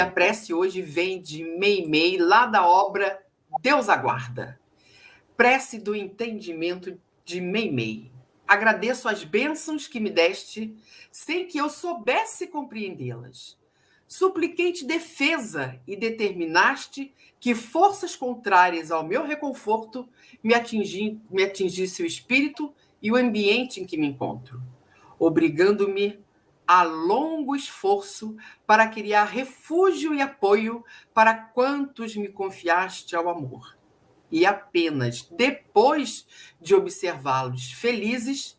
A prece hoje vem de Meimei, lá da obra Deus Aguarda. Prece do entendimento de Meimei. Agradeço as bênçãos que me deste, sem que eu soubesse compreendê-las. Supliquei-te defesa e determinaste que forças contrárias ao meu reconforto me atingisse o espírito e o ambiente em que me encontro, obrigando-me a longo esforço para criar refúgio e apoio para quantos me confiaste ao amor. E apenas depois de observá-los felizes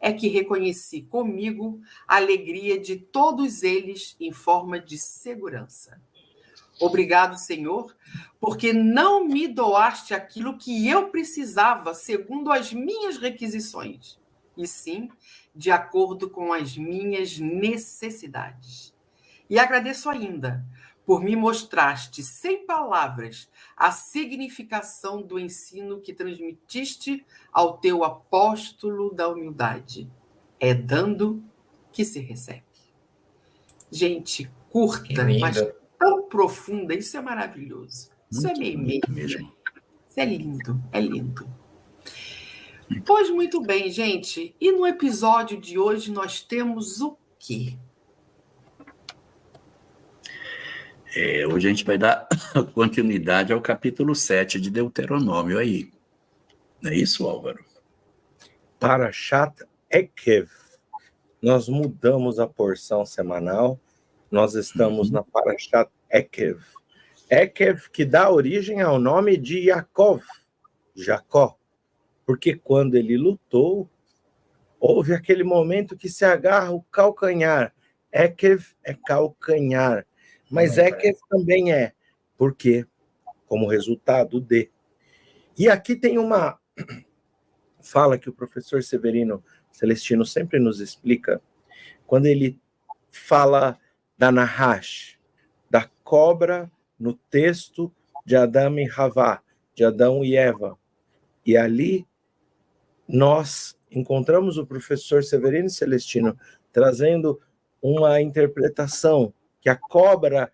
é que reconheci comigo a alegria de todos eles em forma de segurança. Obrigado, Senhor, porque não me doaste aquilo que eu precisava segundo as minhas requisições, e sim de acordo com as minhas necessidades. E agradeço ainda por me mostraste sem palavras a significação do ensino que transmitiste ao teu apóstolo da humildade. É dando que se recebe. Gente, curta, mas tão profunda, isso é maravilhoso. Isso é meio mesmo. Isso é lindo, é lindo. Pois muito bem, gente. E no episódio de hoje nós temos o quê? Hoje a gente vai dar continuidade ao capítulo 7 de Deuteronômio aí. Não é isso, Álvaro? Parashat Ekev. Nós mudamos a porção semanal. Nós estamos na Parashat Ekev. Ekev, que dá origem ao nome de Yaakov, Jacó. Porque quando ele lutou, houve aquele momento que se agarra o calcanhar. Ekev é calcanhar. Mas Ekev também é. Por quê? Como resultado de. E aqui tem uma fala que o professor Severino Celestino sempre nos explica, quando ele fala da Nahash, da cobra no texto de Adão e Havá, de Adão e Eva. E ali nós encontramos o professor Severino Celestino trazendo uma interpretação que a cobra...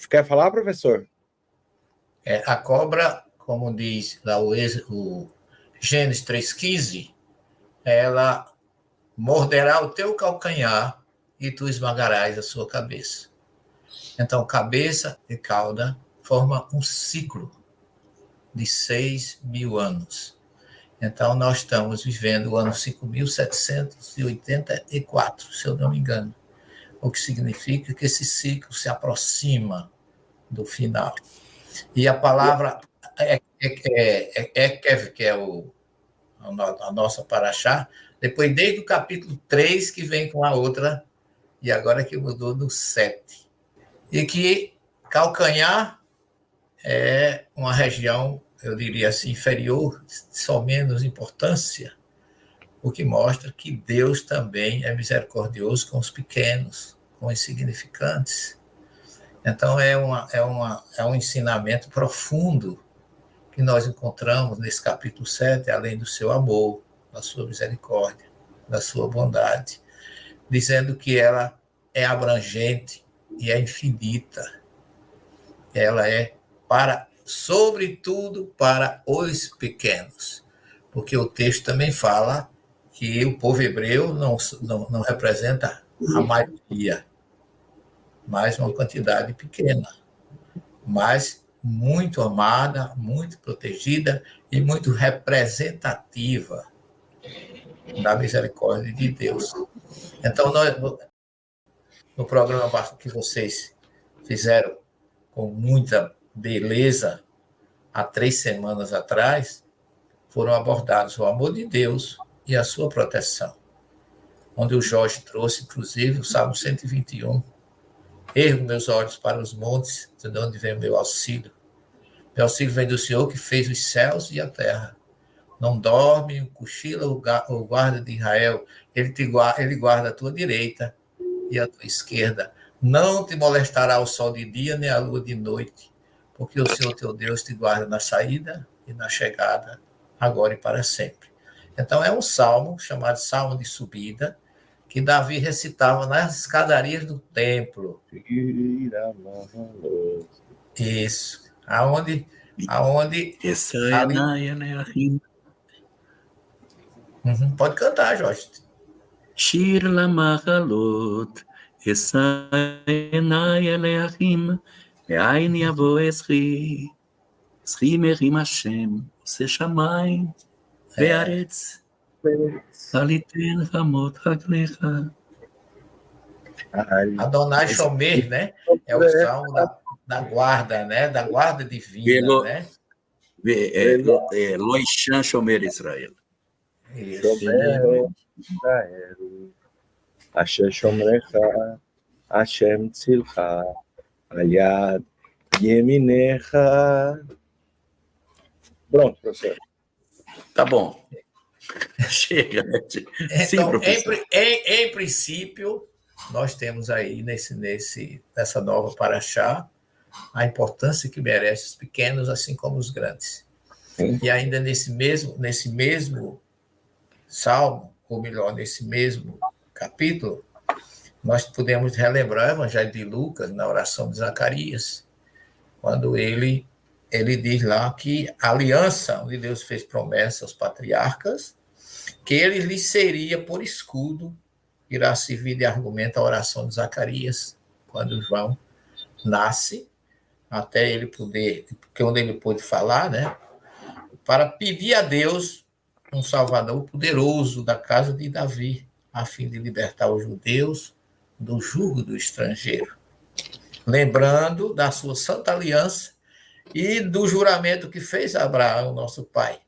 Quer falar, professor? A cobra, como diz lá o Gênesis 3,15, ela morderá o teu calcanhar e tu esmagarás a sua cabeça. Então, cabeça e cauda formam um ciclo de 6.000 anos. Então, nós estamos vivendo o ano 5.784, se eu não me engano. O que significa que esse ciclo se aproxima do final. E a palavra Ekev, que é a nossa paraxá, depois desde o capítulo 3 que vem com a outra, e agora que mudou no 7. E que calcanhar é uma região, eu diria assim, inferior, só menos importância, o que mostra que Deus também é misericordioso com os pequenos, com os insignificantes. Então, é um ensinamento profundo que nós encontramos nesse capítulo 7, além do seu amor, da sua misericórdia, da sua bondade, dizendo que ela é abrangente e é infinita. Ela é sobretudo para os pequenos, porque o texto também fala que o povo hebreu não representa a maioria, mas uma quantidade pequena, mas muito amada, muito protegida e muito representativa da misericórdia de Deus. Então, no programa que vocês fizeram com muita beleza, há 3 semanas atrás, foram abordados o amor de Deus e a sua proteção, onde o Jorge trouxe, inclusive, o Salmo 121, ergo meus olhos para os montes, de onde vem o meu auxílio. Meu auxílio vem do Senhor que fez os céus e a terra. Não dorme, cochila o guarda de Israel. Ele guarda a tua direita e a tua esquerda. Não te molestará o sol de dia, nem a lua de noite, porque o Senhor teu Deus te guarda na saída e na chegada, agora e para sempre. Então, é um salmo chamado Salmo de Subida, que Davi recitava nas escadarias do templo. Isso. Aonde ali... Pode cantar, Jorge. Shir lamachalot, Esaenai eleachim, Me'ain yavo eschi, Eschi merim Hashem, Ose shamayim, Ve'aretz, Aliten hamot haglecha. Adonai Shomer, né? É o salmo da guarda, né? Da guarda divina, né? Loishan Shomer Israel. Shomer Israel, Asher Shomrecha, Hashem Tzilcha, Aliad Yeminecha. Pronto, professor. Tá bom. Chega. Sim, Então, professor. em princípio, nós temos aí nessa nova paraxá a importância que merece os pequenos, assim como os grandes. E ainda nesse mesmo salmo, ou melhor, nesse mesmo capítulo, nós podemos relembrar o Evangelho de Lucas, na oração de Zacarias, quando ele diz lá que a aliança, onde Deus fez promessa aos patriarcas, que ele lhes seria por escudo, irá servir de argumento a oração de Zacarias, quando João nasce, até ele poder, porque onde ele pôde falar, né, para pedir a Deus um Salvador poderoso da casa de Davi, a fim de libertar os judeus do jugo do estrangeiro. Lembrando da sua santa aliança e do juramento que fez Abraão, nosso pai,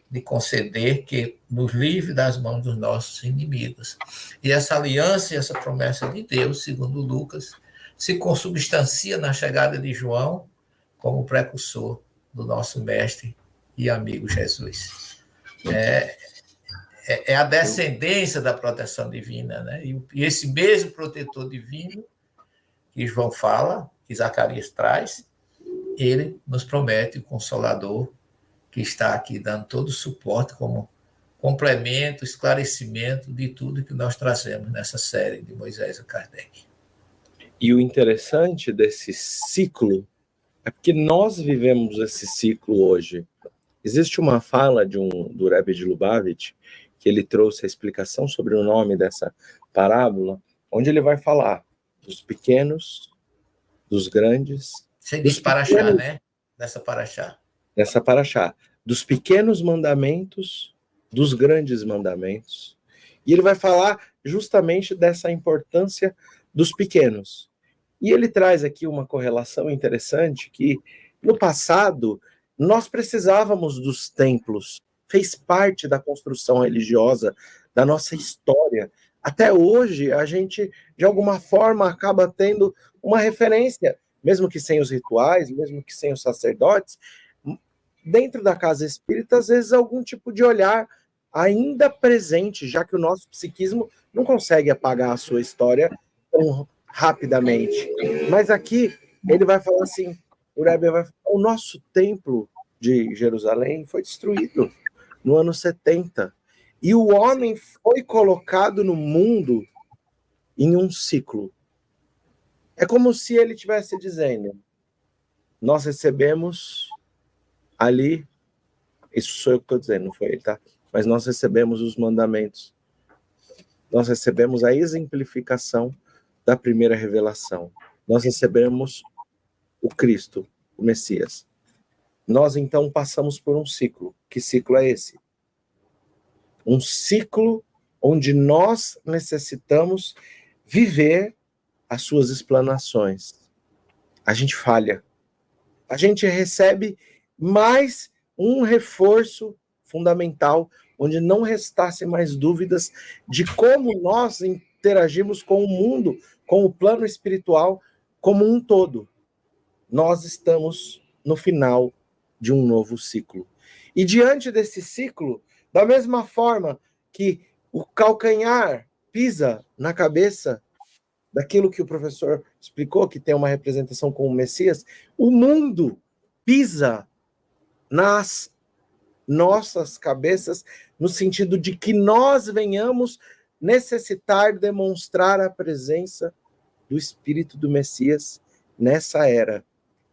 de conceder que nos livre das mãos dos nossos inimigos. E essa aliança e essa promessa de Deus, segundo Lucas, se consubstancia na chegada de João como precursor do nosso mestre e amigo Jesus. É a descendência da proteção divina, né? E esse mesmo protetor divino que João fala, que Zacarias traz, ele nos promete o Consolador, que está aqui dando todo o suporte como complemento, esclarecimento de tudo que nós trazemos nessa série de Moisés e Kardec. E o interessante desse ciclo é porque nós vivemos esse ciclo hoje. Existe uma fala do Rebbe de Lubavitch, que ele trouxe a explicação sobre o nome dessa parábola, onde ele vai falar dos pequenos, dos grandes... Você diz paraxá, né? Dessa paraxá. Dos pequenos mandamentos, dos grandes mandamentos. E ele vai falar justamente dessa importância dos pequenos. E ele traz aqui uma correlação interessante, que no passado nós precisávamos dos templos, fez parte da construção religiosa, da nossa história. Até hoje, a gente, de alguma forma, acaba tendo uma referência, mesmo que sem os rituais, mesmo que sem os sacerdotes, dentro da casa espírita, às vezes, algum tipo de olhar ainda presente, já que o nosso psiquismo não consegue apagar a sua história tão rapidamente. Mas aqui, ele vai falar assim, o Rebbe vai falar, o nosso templo de Jerusalém foi destruído no ano 70. E o homem foi colocado no mundo em um ciclo. É como se ele estivesse dizendo, nós recebemos ali, isso sou eu que estou dizendo, não foi ele, tá? Mas nós recebemos os mandamentos. Nós recebemos a exemplificação da primeira revelação. Nós recebemos o Cristo, o Messias. Nós, então, passamos por um ciclo. Que ciclo é esse? Um ciclo onde nós necessitamos viver as suas explanações. A gente falha. A gente recebe mais um reforço fundamental, onde não restasse mais dúvidas de como nós interagimos com o mundo, com o plano espiritual como um todo. Nós estamos no final de um novo ciclo. E diante desse ciclo, da mesma forma que o calcanhar pisa na cabeça daquilo que o professor explicou, que tem uma representação com o Messias, o mundo pisa nas nossas cabeças, no sentido de que nós venhamos necessitar demonstrar a presença do Espírito do Messias nessa era.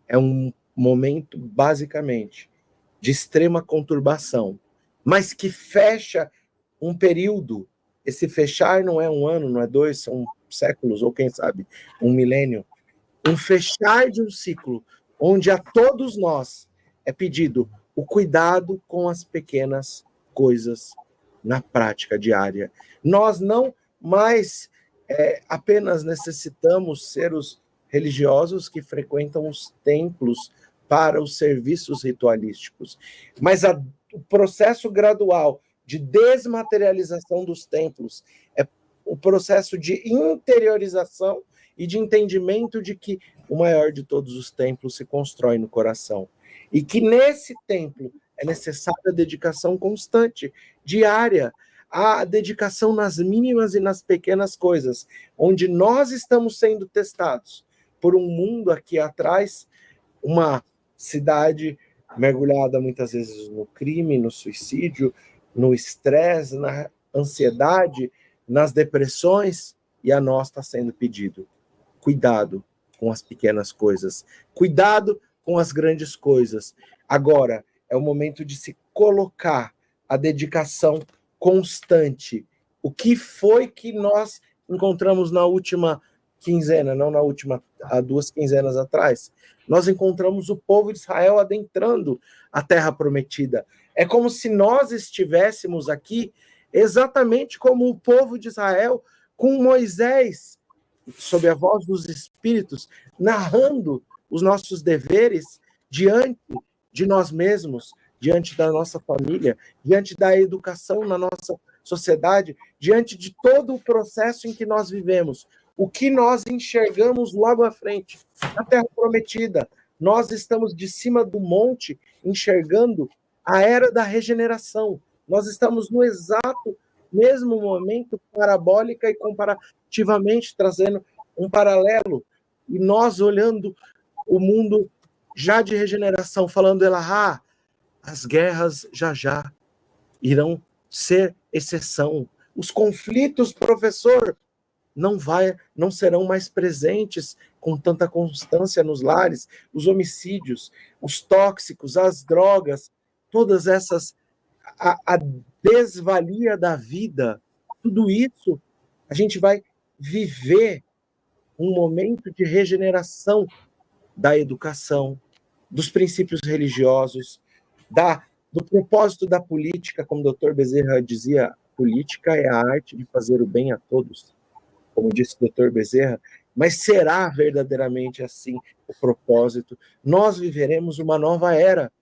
É um momento, basicamente, de extrema conturbação, mas que fecha um período. Esse fechar não é um ano, não é 2, são séculos, ou quem sabe, um milênio. Um fechar de um ciclo, onde a todos nós é pedido o cuidado com as pequenas coisas na prática diária. Nós não mais apenas necessitamos ser os religiosos que frequentam os templos para os serviços ritualísticos, mas o processo gradual de desmaterialização dos templos é o processo de interiorização e de entendimento de que o maior de todos os templos se constrói no coração. E que nesse templo é necessária a dedicação constante, diária, a dedicação nas mínimas e nas pequenas coisas, onde nós estamos sendo testados por um mundo aqui atrás, uma cidade mergulhada muitas vezes no crime, no suicídio, no estresse, na ansiedade, nas depressões, e a nós está sendo pedido cuidado com as pequenas coisas, cuidado com as grandes coisas. Agora é o momento de se colocar a dedicação constante. O que foi que nós encontramos na última quinzena, não na última, há 2 quinzenas atrás? Nós encontramos o povo de Israel adentrando a terra prometida. É como se nós estivéssemos aqui exatamente como o povo de Israel, com Moisés, sob a voz dos Espíritos, narrando os nossos deveres diante de nós mesmos, diante da nossa família, diante da educação na nossa sociedade, diante de todo o processo em que nós vivemos. O que nós enxergamos logo à frente, na Terra Prometida. Nós estamos de cima do monte enxergando a era da regeneração. Nós estamos no exato mesmo momento, parabólica e comparativamente, trazendo um paralelo. E nós olhando o mundo já de regeneração, falando, Elahá, as guerras já irão ser exceção. Os conflitos, professor, não serão mais presentes com tanta constância nos lares. Os homicídios, os tóxicos, as drogas, todas essas, a desvalia da vida, tudo isso, a gente vai viver um momento de regeneração da educação, dos princípios religiosos, do propósito da política, como o Dr. Bezerra dizia, política é a arte de fazer o bem a todos, como disse o Dr. Bezerra, mas será verdadeiramente assim o propósito? Nós viveremos uma nova era,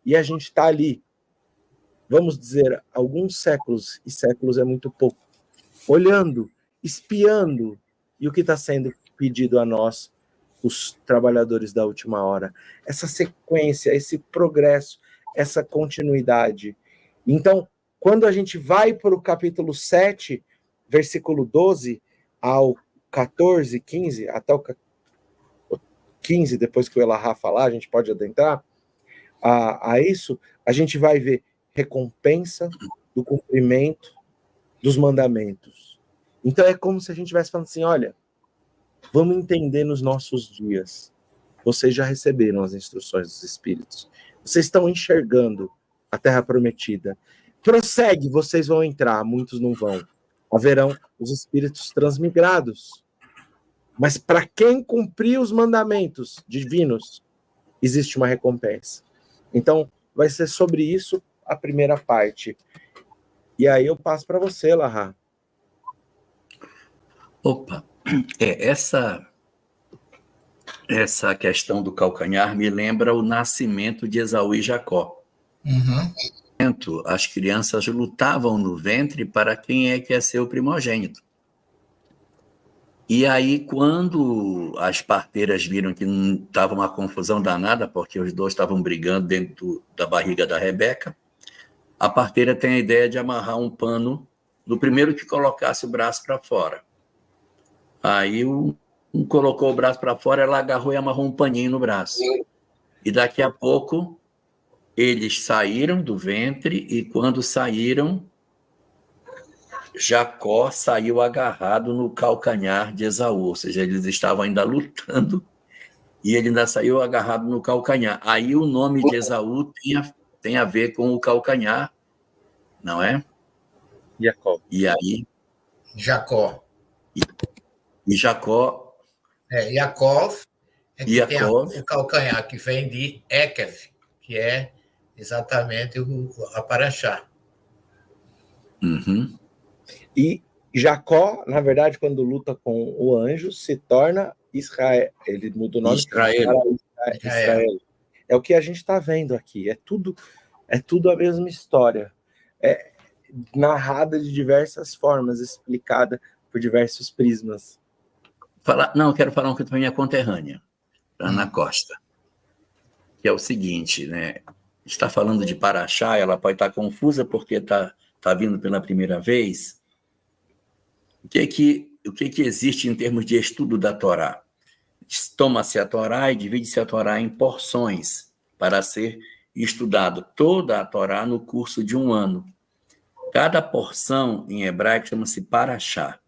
e a gente está ali, vamos dizer, alguns séculos, e séculos é muito pouco, olhando, espiando, e o que está sendo pedido a nós, os trabalhadores da última hora, essa sequência, esse progresso, essa continuidade. Então, quando a gente vai para o capítulo 7, versículo 12 ao 14, 15, até o 15, depois que o Elahá falar, a gente pode adentrar a isso, a gente vai ver recompensa do cumprimento dos mandamentos. Então é como se a gente estivesse falando assim, olha, vamos entender nos nossos dias. Vocês já receberam as instruções dos Espíritos. Vocês estão enxergando a Terra Prometida. Prossegue, vocês vão entrar, muitos não vão. Haverão os Espíritos transmigrados. Mas para quem cumprir os mandamentos divinos, existe uma recompensa. Então, vai ser sobre isso a primeira parte. E aí eu passo para você, Elahá. Opa, essa questão do calcanhar me lembra o nascimento de Esaú e Jacó. Uhum. As crianças lutavam no ventre para quem é que ia ser o primogênito. E aí, quando as parteiras viram que estava uma confusão danada, porque os dois estavam brigando dentro da barriga da Rebeca, a parteira tem a ideia de amarrar um pano do primeiro que colocasse o braço para fora. Aí um colocou o braço para fora, ela agarrou e amarrou um paninho no braço. E daqui a pouco, eles saíram do ventre e quando saíram, Jacó saiu agarrado no calcanhar de Esaú, ou seja, eles estavam ainda lutando e ele ainda saiu agarrado no calcanhar. Aí o nome de Esaú tem a ver com o calcanhar, não é? Jacob. E aí, Jacó. e Jacó, Yaakov é que tem Yaakov, o calcanhar, que vem de Ekev, que é exatamente a Paraxá. uhum, E Jacó, na verdade, quando luta com o anjo, se torna Israel. Ele muda o nome Israel. para Israel. É o que a gente está vendo aqui. É tudo a mesma história. É narrada de diversas formas, explicada por diversos prismas. Não, eu quero falar um pouquinho para minha conterrânea, Ana Costa, que é o seguinte, né? Está falando de Paraxá, ela pode estar confusa porque está vindo pela primeira vez. O que existe em termos de estudo da Torá? Toma-se a Torá e divide-se a Torá em porções para ser estudado toda a Torá no curso de um ano. Cada porção em hebraico chama-se Paraxá.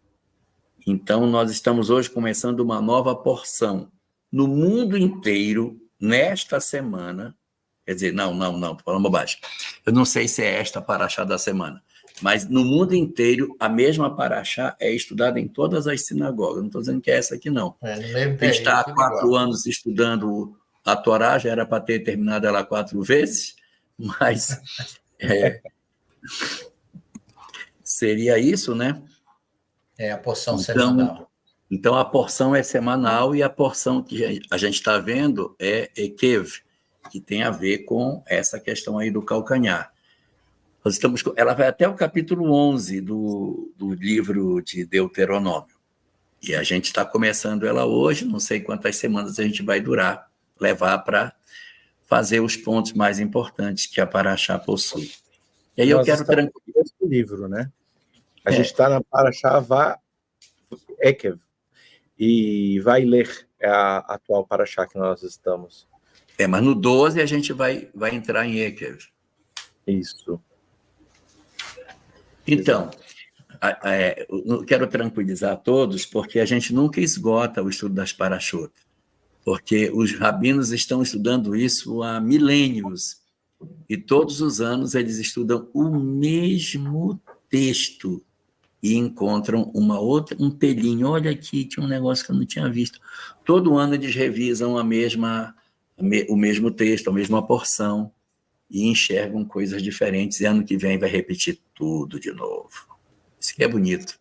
Então, nós estamos hoje começando uma nova porção. No mundo inteiro, nesta semana, quer dizer, não, estou falando bobagem. Eu não sei se é esta Paraxá da semana, mas no mundo inteiro, a mesma Paraxá é estudada em todas as sinagogas. Não estou dizendo que é essa aqui, não. No mesmo Quem está há período, 4 anos estudando a Torá, já era para ter terminado ela 4 vezes, mas seria isso, né? É a porção semanal. Então, a porção é semanal e a porção que a gente está vendo é Ekev, que tem a ver com essa questão aí do calcanhar. Ela vai até o capítulo 11 do livro de Deuteronômio. E a gente está começando ela hoje, não sei quantas semanas a gente vai levar para fazer os pontos mais importantes que a Paraxá possui. E aí eu quero tranquilizar esse livro, né? A gente está na Paraxá Ekev e vai ler a atual Paraxá que nós estamos. Mas no 12 a gente vai entrar em Ekev. Isso. Então, eu quero tranquilizar a todos, porque a gente nunca esgota o estudo das Parashot, porque os rabinos estão estudando isso há milênios, e todos os anos eles estudam o mesmo texto e encontram um pelinho. Olha aqui, tinha um negócio que eu não tinha visto. Todo ano eles revisam o mesmo texto, a mesma porção, e enxergam coisas diferentes, e ano que vem vai repetir tudo de novo. Isso que é bonito.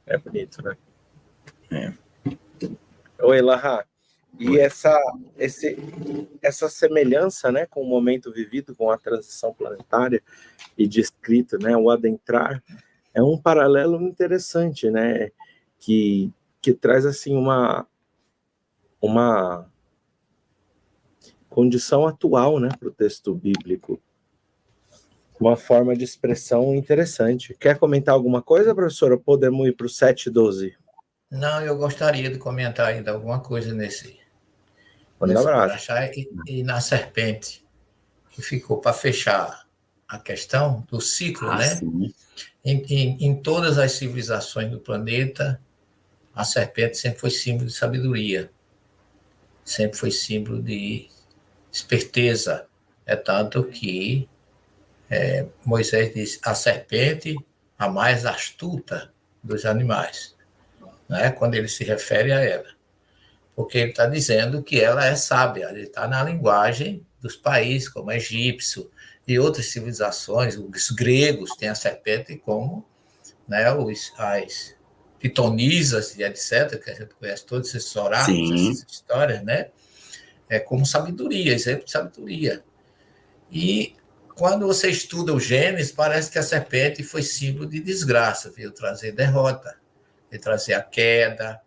É bonito, né? Oi, Lahá. E essa semelhança, né, com o momento vivido, com a transição planetária e descrito, né, o adentrar, é um paralelo interessante, né, que traz assim uma condição atual, né, para o texto bíblico. Uma forma de expressão interessante. Quer comentar alguma coisa, professora? Podemos ir para o 7:12? Não, eu gostaria de comentar ainda alguma coisa nesse Paraxá e na serpente, que ficou para fechar a questão do ciclo, né? Em todas as civilizações do planeta, a serpente sempre foi símbolo de sabedoria, sempre foi símbolo de esperteza. É tanto que Moisés disse: a serpente, a mais astuta dos animais, né? Quando ele se refere a ela. Porque ele está dizendo que ela é sábia, ele está na linguagem dos países, como egípcio e outras civilizações. Os gregos têm a serpente como, né, as pitonisas e etc., que a gente conhece todos esses oráculos, essas histórias, né? Como sabedoria, exemplo de sabedoria. E quando você estuda o Gênesis, parece que a serpente foi símbolo de desgraça, veio trazer derrota, veio trazer a queda,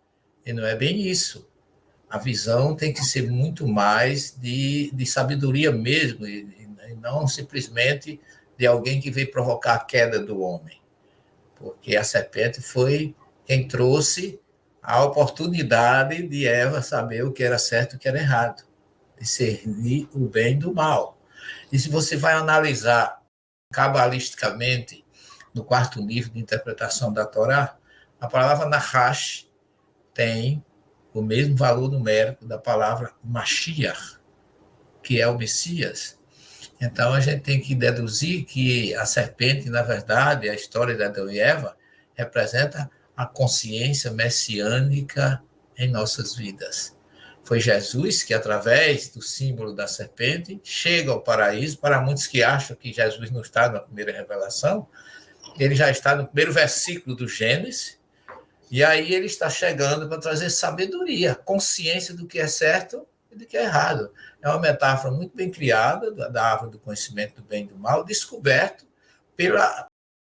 e não é bem isso. A visão tem que ser muito mais de sabedoria mesmo, e não simplesmente de alguém que veio provocar a queda do homem. Porque a serpente foi quem trouxe a oportunidade de Eva saber o que era certo e o que era errado, discernir o bem do mal. E se você vai analisar cabalisticamente, no quarto nível de interpretação da Torá, a palavra Nahash tem o mesmo valor numérico da palavra Mashiach, que é o Messias. Então, a gente tem que deduzir que a serpente, na verdade, a história de Adão e Eva, representa a consciência messiânica em nossas vidas. Foi Jesus que, através do símbolo da serpente, chega ao paraíso. Para muitos que acham que Jesus não está na primeira revelação, ele já está no primeiro versículo do Gênesis, e aí ele está chegando para trazer sabedoria, consciência do que é certo e do que é errado. É uma metáfora muito bem criada da árvore do conhecimento do bem e do mal, descoberto pelo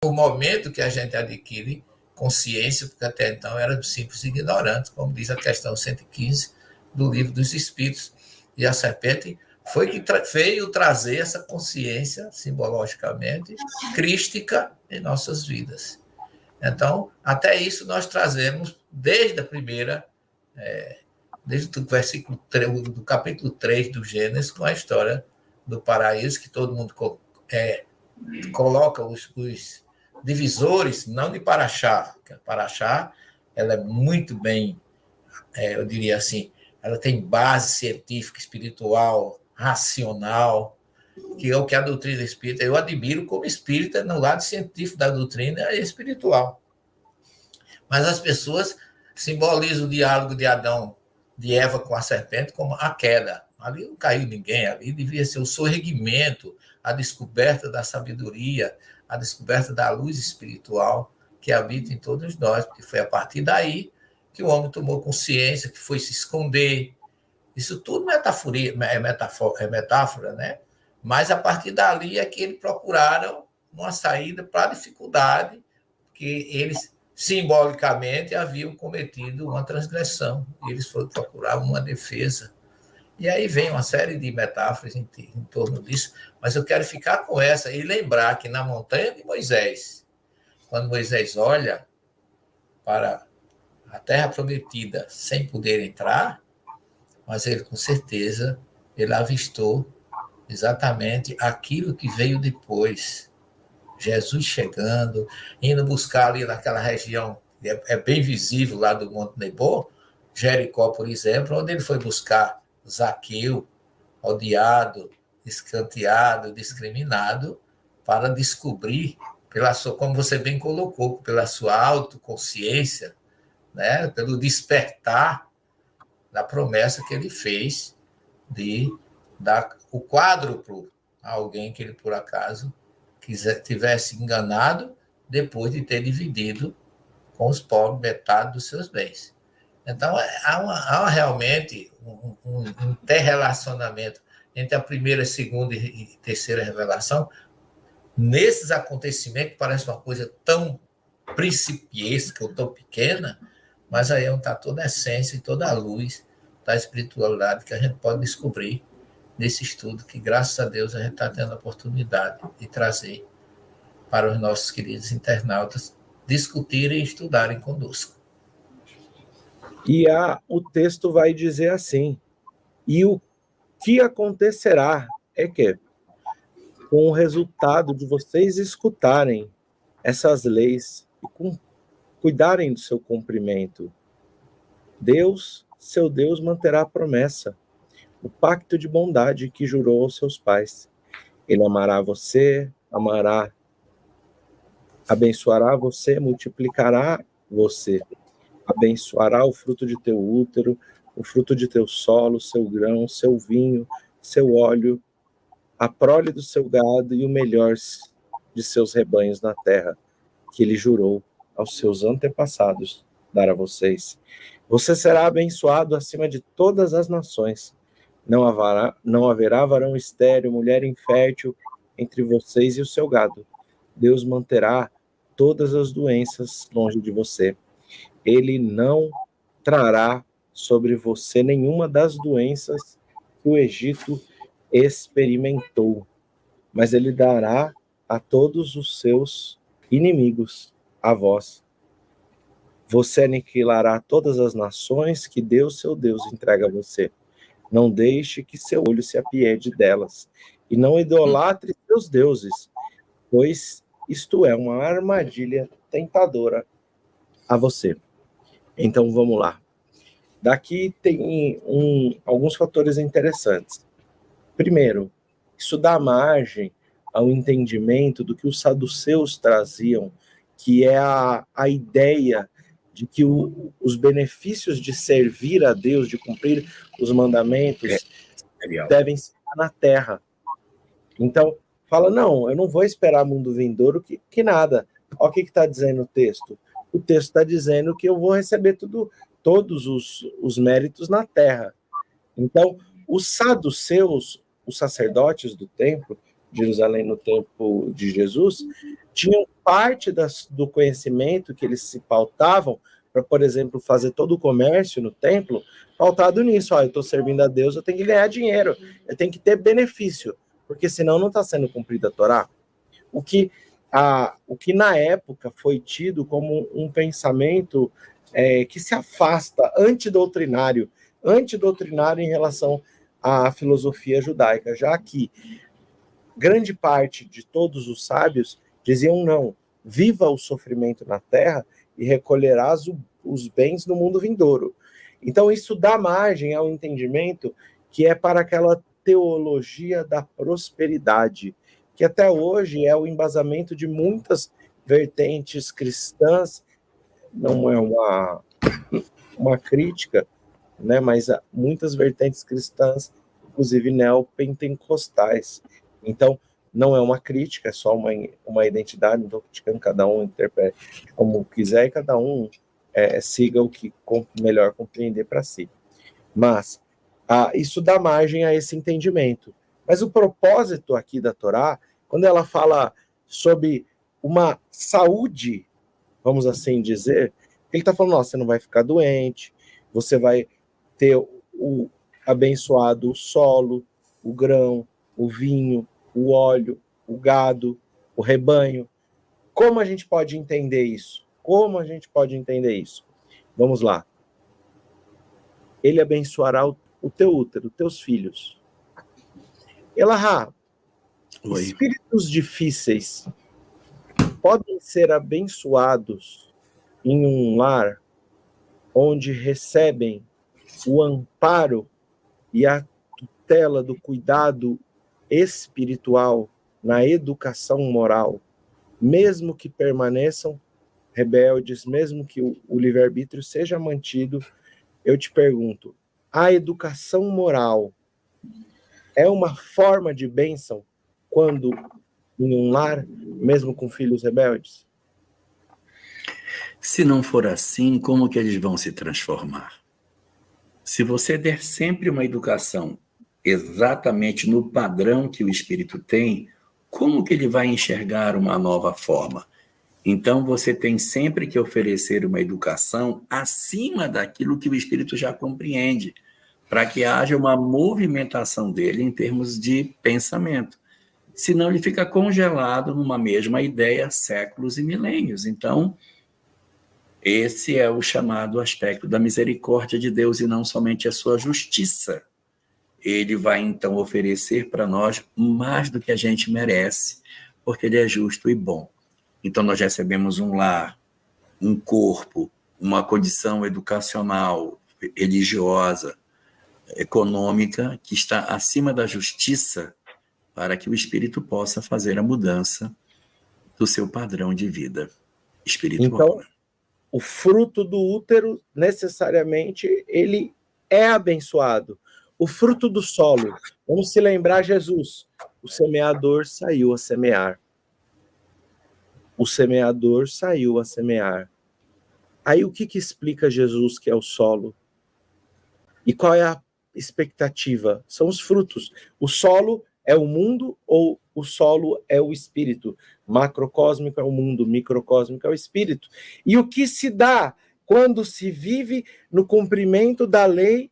momento que a gente adquire consciência, porque até então era simples ignorantes, como diz a questão 115 do Livro dos Espíritos. E a serpente foi que veio trazer essa consciência, simbologicamente, crística em nossas vidas. Então, até isso nós trazemos desde a primeira, desde o versículo 3, do capítulo 3 do Gênesis, com a história do paraíso, que todo mundo coloca os divisores, não de Paraxá, porque a Paraxá ela é muito bem, eu diria assim, ela tem base científica, espiritual, racional, que é o que a doutrina espírita, eu admiro como espírita no lado científico da doutrina e espiritual. Mas as pessoas simbolizam o diálogo de Adão, de Eva com a serpente, como a queda. Ali não caiu ninguém, ali devia ser o sorregimento, a descoberta da sabedoria, a descoberta da luz espiritual que habita em todos nós, porque foi a partir daí que o homem tomou consciência, que foi se esconder. Isso tudo é metáfora, né? Mas a partir dali é que eles procuraram uma saída para a dificuldade, que eles simbolicamente haviam cometido uma transgressão. Eles foram procurar uma defesa. E aí vem uma série de metáforas em torno disso, mas eu quero ficar com essa e lembrar que na montanha de Moisés, quando Moisés olha para a terra prometida sem poder entrar, mas ele com certeza ele avistou exatamente aquilo que veio depois. Jesus chegando, indo buscar ali naquela região, é bem visível lá do Monte Nebo, Jericó, por exemplo, onde ele foi buscar Zaqueu, odiado, escanteado, discriminado, para descobrir, como você bem colocou, pela sua autoconsciência, né, pelo despertar da promessa que ele fez de dar o quádruplo a alguém que ele, por acaso, tivesse enganado depois de ter dividido com os pobres metade dos seus bens. Então, há realmente um interrelacionamento entre a primeira, segunda e terceira revelação. Nesses acontecimentos, parece uma coisa tão principiesca ou tão pequena, mas aí é onde está toda a essência e toda a luz da espiritualidade que a gente pode descobrir nesse estudo, que, graças a Deus, a gente está tendo a oportunidade de trazer para os nossos queridos internautas discutirem e estudarem conosco. E o texto vai dizer assim: e o que acontecerá é que, com o resultado de vocês escutarem essas leis e cuidarem do seu cumprimento, Deus, seu Deus, manterá a promessa, o pacto de bondade que jurou aos seus pais. Ele amará você, abençoará você, multiplicará você, abençoará o fruto de teu útero, o fruto de teu solo, seu grão, seu vinho, seu óleo, a prole do seu gado e o melhor de seus rebanhos na terra, que ele jurou aos seus antepassados dar a vocês. Você será abençoado acima de todas as nações. Não haverá varão estéril, mulher infértil entre vocês e o seu gado. Deus manterá todas as doenças longe de você. Ele não trará sobre você nenhuma das doenças que o Egito experimentou, mas ele dará a todos os seus inimigos a vós. Você aniquilará todas as nações que Deus, seu Deus, entrega a você. Não deixe que seu olho se apiede delas, e não idolatre seus deuses, pois isto é, uma armadilha tentadora a você. Então, vamos lá. Daqui tem alguns fatores interessantes. Primeiro, isso dá margem ao entendimento do que os saduceus traziam, que é a ideia de que os benefícios de servir a Deus, de cumprir os mandamentos, devem ser na terra. Então, fala, não, eu não vou esperar mundo vindouro que nada. Olha o que está dizendo o texto. O texto está dizendo que eu vou receber todos os méritos na terra. Então, os saduceus, os sacerdotes do templo, de Jerusalém no tempo de Jesus, tinham parte do conhecimento que eles se pautavam para, por exemplo, fazer todo o comércio no templo, pautado nisso. Eu estou servindo a Deus, eu tenho que ganhar dinheiro, eu tenho que ter benefício, porque senão não está sendo cumprida a Torá. O que na época foi tido como um pensamento que se afasta, antidoutrinário em relação à filosofia judaica, já que grande parte de todos os sábios diziam não, viva o sofrimento na terra e recolherás os bens no mundo vindouro. Então isso dá margem ao entendimento que é para aquela teologia da prosperidade, que até hoje é o embasamento de muitas vertentes cristãs, não é uma crítica, né, mas muitas vertentes cristãs, inclusive neopentecostais. Então, não é uma crítica, é só uma identidade, não estou criticando, cada um interprete como quiser e cada um siga o que melhor compreender para si. Mas isso dá margem a esse entendimento. Mas o propósito aqui da Torá, quando ela fala sobre uma saúde, vamos assim dizer, ele está falando, você não vai ficar doente, você vai ter o abençoado solo, o grão, o vinho, o óleo, o gado, o rebanho. Como a gente pode entender isso? Vamos lá. Ele abençoará o teu útero, teus filhos. Elahá, espíritos difíceis podem ser abençoados em um lar onde recebem o amparo e a tutela do cuidado espiritual na educação moral, mesmo que permaneçam rebeldes, mesmo que o livre-arbítrio seja mantido. Eu te pergunto, a educação moral é uma forma de bênção quando em um lar, mesmo com filhos rebeldes? Se não for assim, como que eles vão se transformar? Se você der sempre uma educação exatamente no padrão que o espírito tem, como que ele vai enxergar uma nova forma? Então, você tem sempre que oferecer uma educação acima daquilo que o espírito já compreende, para que haja uma movimentação dele em termos de pensamento. Senão, ele fica congelado numa mesma ideia séculos e milênios. Então, esse é o chamado aspecto da misericórdia de Deus e não somente a sua justiça. Ele vai, então, oferecer para nós mais do que a gente merece, porque ele é justo e bom. Então, nós recebemos um lar, um corpo, uma condição educacional, religiosa, econômica, que está acima da justiça, para que o espírito possa fazer a mudança do seu padrão de vida espiritual. Então, o fruto do útero, necessariamente, ele é abençoado. O fruto do solo, vamos se lembrar Jesus, o semeador saiu a semear. O semeador saiu a semear. Aí o que explica Jesus que é o solo? E qual é a expectativa? São os frutos. O solo é o mundo ou o solo é o espírito? Macrocósmico é o mundo, microcósmico é o espírito. E o que se dá quando se vive no cumprimento da lei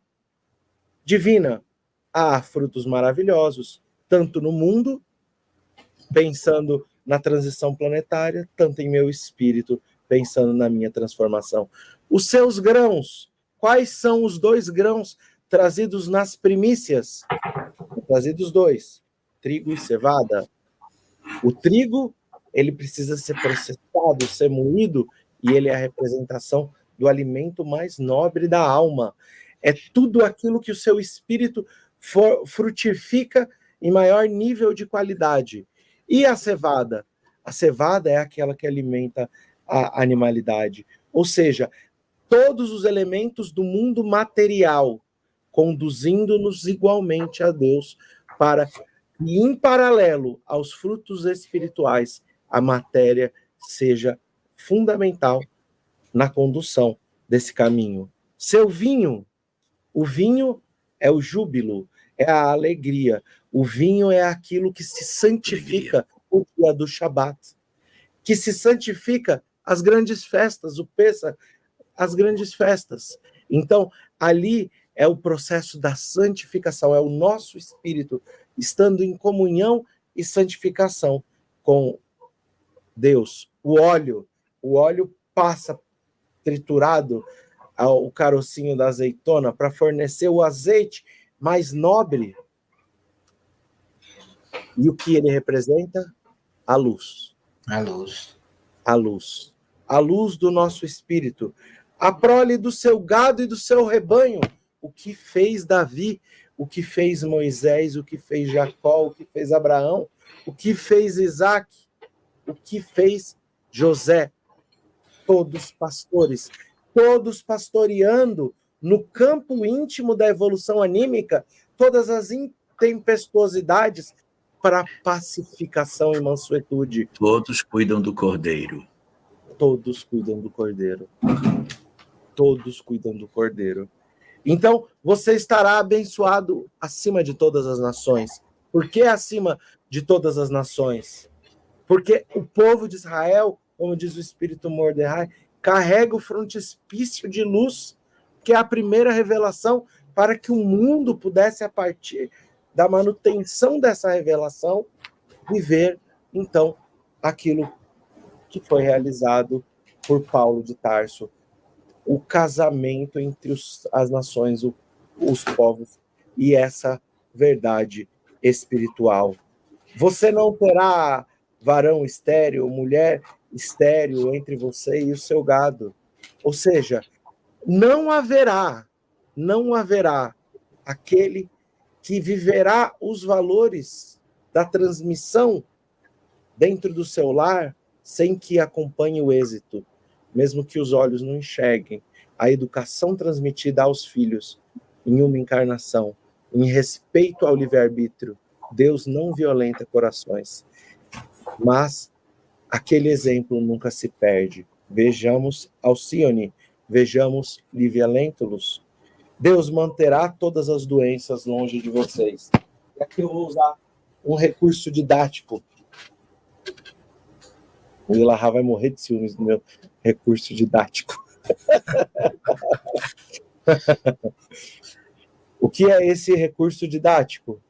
divina? Há frutos maravilhosos, tanto no mundo, pensando na transição planetária, tanto em meu espírito, pensando na minha transformação. Os seus grãos, quais são os 2 grãos trazidos nas primícias? Trazidos 2, trigo e cevada. O trigo ele precisa ser processado, ser moído, e ele é a representação do alimento mais nobre da alma. É tudo aquilo que o seu espírito frutifica em maior nível de qualidade. E a cevada? A cevada é aquela que alimenta a animalidade. Ou seja, todos os elementos do mundo material, conduzindo-nos igualmente a Deus, para que, em paralelo aos frutos espirituais, a matéria seja fundamental na condução desse caminho. Seu vinho, o vinho é o júbilo, é a alegria. O vinho é aquilo que se santifica o dia do Shabat, que se santifica as grandes festas, o Pêssar, as grandes festas. Então, ali é o processo da santificação, é o nosso espírito estando em comunhão e santificação com Deus. O óleo passa triturado ao carocinho da azeitona para fornecer o azeite mais nobre. E o que ele representa? A luz. A luz. A luz. A luz do nosso espírito. A prole do seu gado e do seu rebanho. O que fez Davi, o que fez Moisés, o que fez Jacó, o que fez Abraão, o que fez Isaac, o que fez José. Todos pastores, todos pastoreando no campo íntimo da evolução anímica, todas as intempestuosidades para pacificação e mansuetude. Todos cuidam do cordeiro. Todos cuidam do cordeiro. Todos cuidam do cordeiro. Então, você estará abençoado acima de todas as nações. Por que acima de todas as nações? Porque o povo de Israel, como diz o Espírito Mordecai, carrega o frontispício de luz, que é a primeira revelação para que o mundo pudesse, a partir da manutenção dessa revelação, viver, então, aquilo que foi realizado por Paulo de Tarso, o casamento entre as nações, os povos, e essa verdade espiritual. Você não terá varão estéril, mulher estéril entre você e o seu gado. Ou seja, não haverá aquele que viverá os valores da transmissão dentro do seu lar sem que acompanhe o êxito, mesmo que os olhos não enxerguem, a educação transmitida aos filhos em uma encarnação, em respeito ao livre-arbítrio. Deus não violenta corações, mas aquele exemplo nunca se perde. Vejamos Alcione, vejamos Lívia Lentulus. Deus manterá todas as doenças longe de vocês. E aqui eu vou usar um recurso didático. O Ilahá vai morrer de ciúmes do meu recurso didático. O que é esse recurso didático?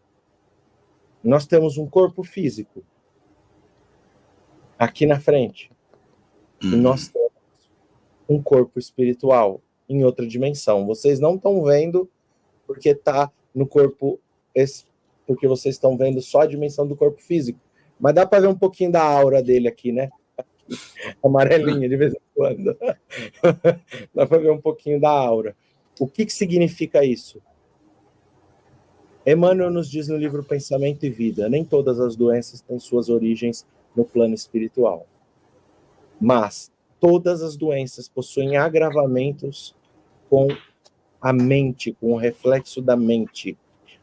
Nós temos um corpo físico aqui na frente. E nós temos um corpo espiritual em outra dimensão. Vocês não estão vendo porque está no corpo, porque vocês estão vendo só a dimensão do corpo físico. Mas dá para ver um pouquinho da aura dele aqui, né? Amarelinha de vez em quando. Dá para ver um pouquinho da aura. O que significa isso? Emmanuel nos diz no livro Pensamento e Vida: nem todas as doenças têm suas origens no plano espiritual, mas todas as doenças possuem agravamentos com a mente, com o reflexo da mente.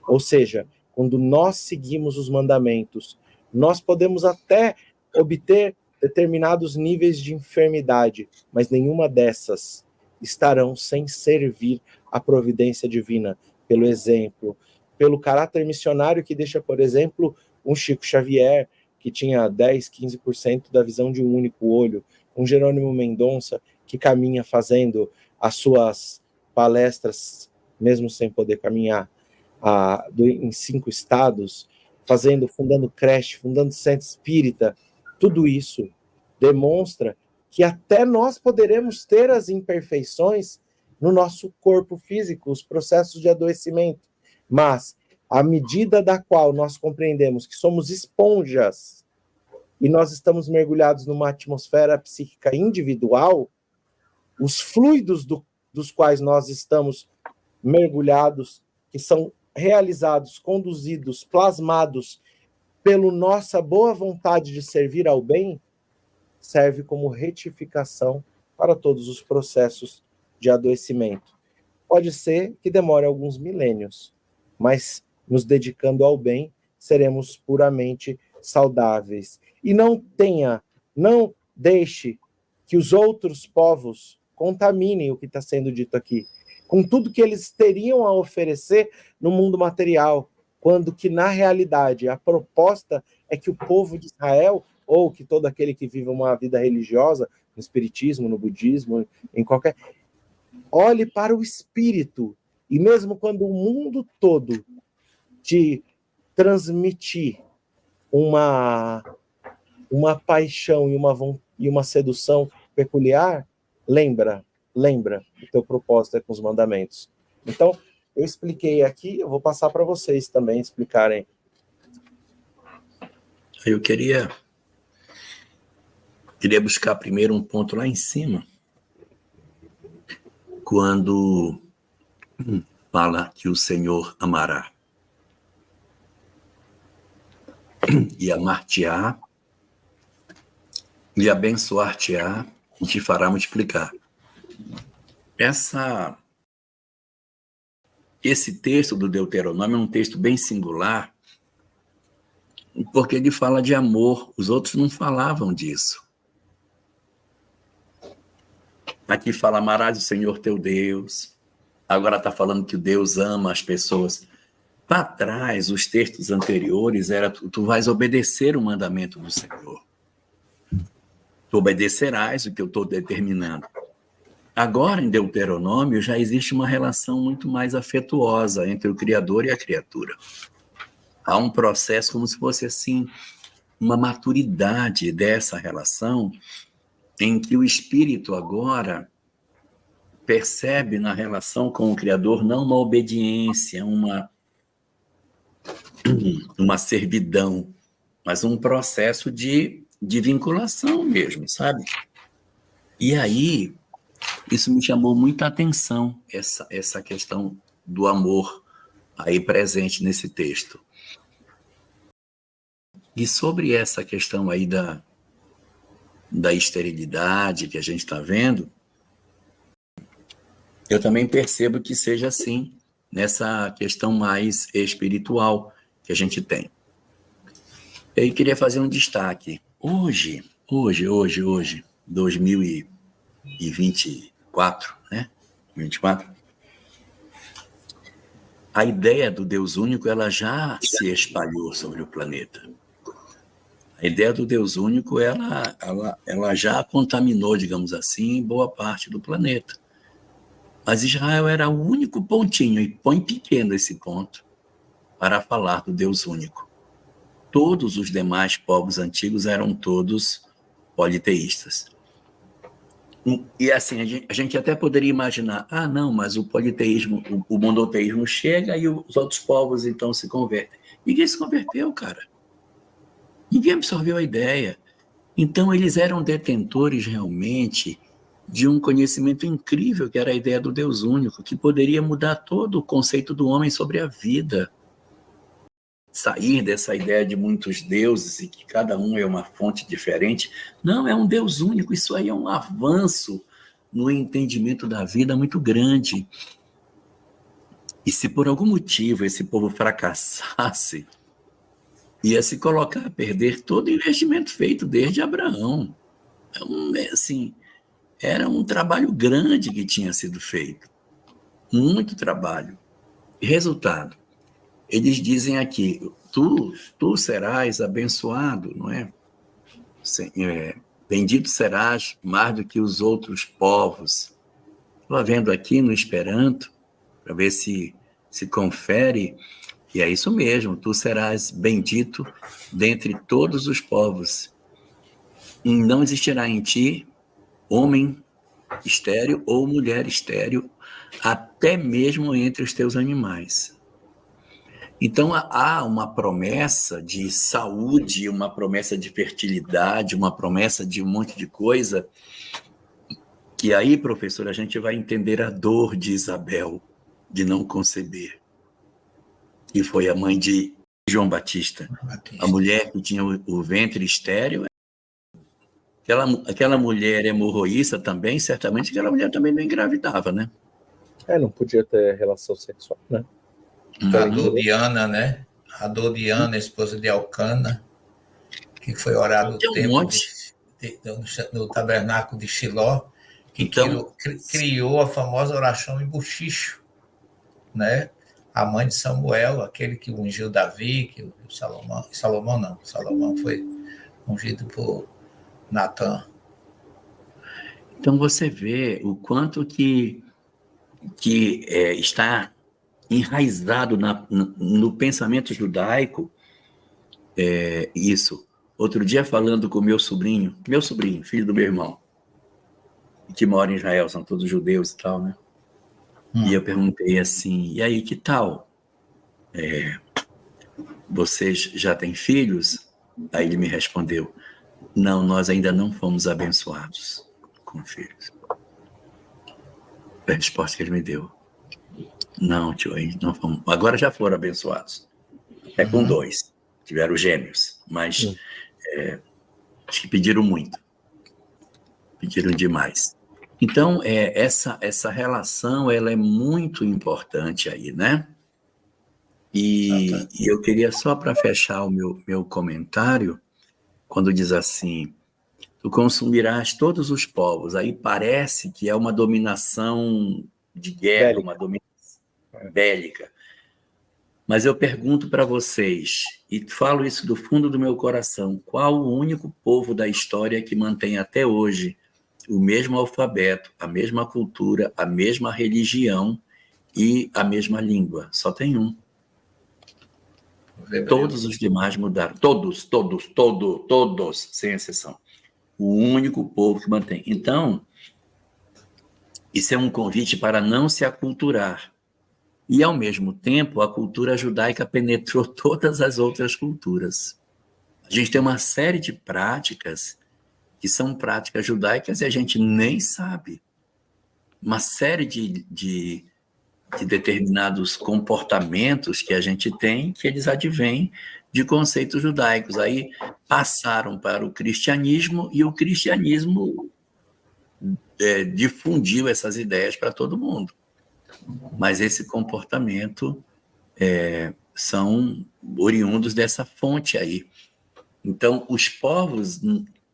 Ou seja, quando nós seguimos os mandamentos, nós podemos até obter determinados níveis de enfermidade, mas nenhuma dessas estarão sem servir à providência divina, pelo exemplo, pelo caráter missionário que deixa, por exemplo, um Chico Xavier, que tinha 10, 15% da visão de um único olho, um Jerônimo Mendonça, que caminha fazendo as suas palestras, mesmo sem poder caminhar, em 5 estados, fundando creche, fundando centro espírita. Tudo isso demonstra que até nós poderemos ter as imperfeições no nosso corpo físico, os processos de adoecimento, mas à medida da qual nós compreendemos que somos esponjas e nós estamos mergulhados numa atmosfera psíquica individual, os fluidos dos quais nós estamos mergulhados, que são realizados, conduzidos, plasmados pela nossa boa vontade de servir ao bem, serve como retificação para todos os processos de adoecimento. Pode ser que demore alguns milênios, mas nos dedicando ao bem, seremos puramente saudáveis. E não deixe que os outros povos contaminem o que está sendo dito aqui, com tudo que eles teriam a oferecer no mundo material, quando que, na realidade, a proposta é que o povo de Israel, ou que todo aquele que vive uma vida religiosa, no espiritismo, no budismo, em qualquer... olhe para o espírito, e mesmo quando o mundo todo te transmitir uma paixão e uma sedução peculiar, lembra, o teu propósito é com os mandamentos. Então, eu expliquei aqui, eu vou passar para vocês também explicarem. Eu queria buscar primeiro um ponto lá em cima, quando fala que o Senhor amará e amar-te-á, e abençoar-te-á, e te fará multiplicar. Esse texto do Deuteronômio é um texto bem singular, porque ele fala de amor, os outros não falavam disso. Aqui fala, amarás o Senhor teu Deus, agora está falando que o Deus ama as pessoas. Para trás, os textos anteriores era tu vais obedecer o mandamento do Senhor. Tu obedecerás o que eu estou determinando. Agora, em Deuteronômio, já existe uma relação muito mais afetuosa entre o Criador e a criatura. Há um processo como se fosse assim, uma maturidade dessa relação, em que o espírito agora percebe na relação com o Criador não uma obediência, uma servidão, mas um processo de vinculação mesmo, sabe? E aí, isso me chamou muita atenção, essa questão do amor aí presente nesse texto. E sobre essa questão aí da esterilidade que a gente está vendo, eu também percebo que seja assim, nessa questão mais espiritual que a gente tem. Eu queria fazer um destaque. Hoje, 2024, né? 24, a ideia do Deus único, ela já se espalhou sobre o planeta. A ideia do Deus único, ela já contaminou, digamos assim, boa parte do planeta. Mas Israel era o único pontinho, e põe pequeno esse ponto, para falar do Deus único. Todos os demais povos antigos eram todos politeístas. E assim, a gente até poderia imaginar, não, mas o politeísmo, o monoteísmo chega e os outros povos então se convertem. Ninguém se converteu, cara. Ninguém absorveu a ideia. Então, eles eram detentores realmente de um conhecimento incrível, que era a ideia do Deus único, que poderia mudar todo o conceito do homem sobre a vida. Sair dessa ideia de muitos deuses e que cada um é uma fonte diferente. Não, é um Deus único. Isso aí é um avanço no entendimento da vida muito grande. E se por algum motivo esse povo fracassasse, ia se colocar a perder todo o investimento feito desde Abraão. Era um trabalho grande que tinha sido feito. Muito trabalho. E resultado, eles dizem aqui, tu serás abençoado, não é? Bendito serás mais do que os outros povos. Estou vendo aqui no Esperanto, para ver se confere. E é isso mesmo, tu serás bendito dentre todos os povos. E não existirá em ti homem estéril ou mulher estéril, até mesmo entre os teus animais. Então, há uma promessa de saúde, uma promessa de fertilidade, uma promessa de um monte de coisa, que aí, professor, a gente vai entender a dor de Isabel de não conceber, que foi a mãe de João Batista. A mulher que tinha o ventre estéril, aquela mulher hemorroísta também, certamente aquela mulher também não engravidava, né? Não podia ter relação sexual, né? A Dodiana, né? A Dodiana, esposa de Elcana, que foi orar no templo no tabernáculo de Shiló, que então, criou a famosa oração em bochicho, né? A mãe de Samuel, aquele que ungiu Davi, que ungiu Salomão foi ungido por Natã. Então você vê o quanto que está enraizado no pensamento judaico, isso. Outro dia, falando com meu sobrinho, filho do meu irmão, que mora em Israel, são todos judeus e tal, né? E eu perguntei assim, e aí, que tal? Vocês já têm filhos? Aí ele me respondeu, não, nós ainda não fomos abençoados com filhos. Foi a resposta que ele me deu. Não, tio, não fomos. Agora já foram abençoados. Com 2. Tiveram gêmeos, mas acho que pediram muito. Pediram demais. Então, essa relação ela é muito importante aí, né? E eu queria só para fechar o meu comentário, quando diz assim, tu consumirás todos os povos, aí parece que é uma dominação de guerra, uma dominação bélica. Mas eu pergunto para vocês, e falo isso do fundo do meu coração, qual o único povo da história que mantém até hoje o mesmo alfabeto, a mesma cultura, a mesma religião e a mesma língua? Só tem um. Todos os demais mudaram. Todos, sem exceção. O único povo que mantém. Então, isso é um convite para não se aculturar. E, ao mesmo tempo, a cultura judaica penetrou todas as outras culturas. A gente tem uma série de práticas que são práticas judaicas e a gente nem sabe. Uma série de determinados comportamentos que a gente tem, que eles advêm de conceitos judaicos. Aí passaram para o cristianismo e o cristianismo difundiu essas ideias para todo mundo. Mas esse comportamento são oriundos dessa fonte aí. Então, os povos,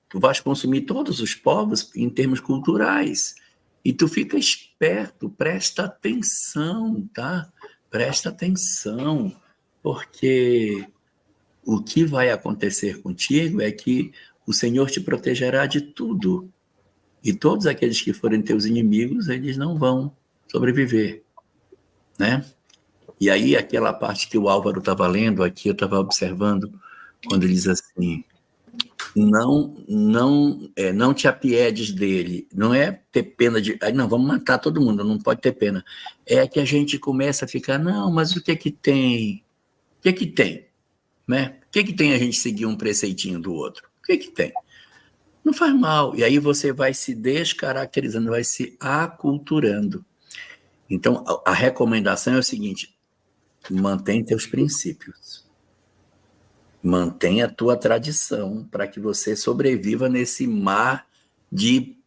tu vais consumir todos os povos em termos culturais. E tu fica esperto, presta atenção, tá? Presta atenção, porque o que vai acontecer contigo é que o Senhor te protegerá de tudo. E todos aqueles que forem teus inimigos, eles não vão sobreviver, né? E aí, aquela parte que o Álvaro estava lendo aqui, eu estava observando, quando ele diz assim, não te apiedes dele, não é ter pena de, não, vamos matar todo mundo, não pode ter pena, é que a gente começa a ficar, não, mas o que é que tem? O que é que tem? Né? O que é que tem a gente seguir um preceitinho do outro? O que é que tem? Não faz mal, e aí você vai se descaracterizando, vai se aculturando. Então, a recomendação é o seguinte, mantém teus princípios. Mantenha a tua tradição para que você sobreviva nesse mar de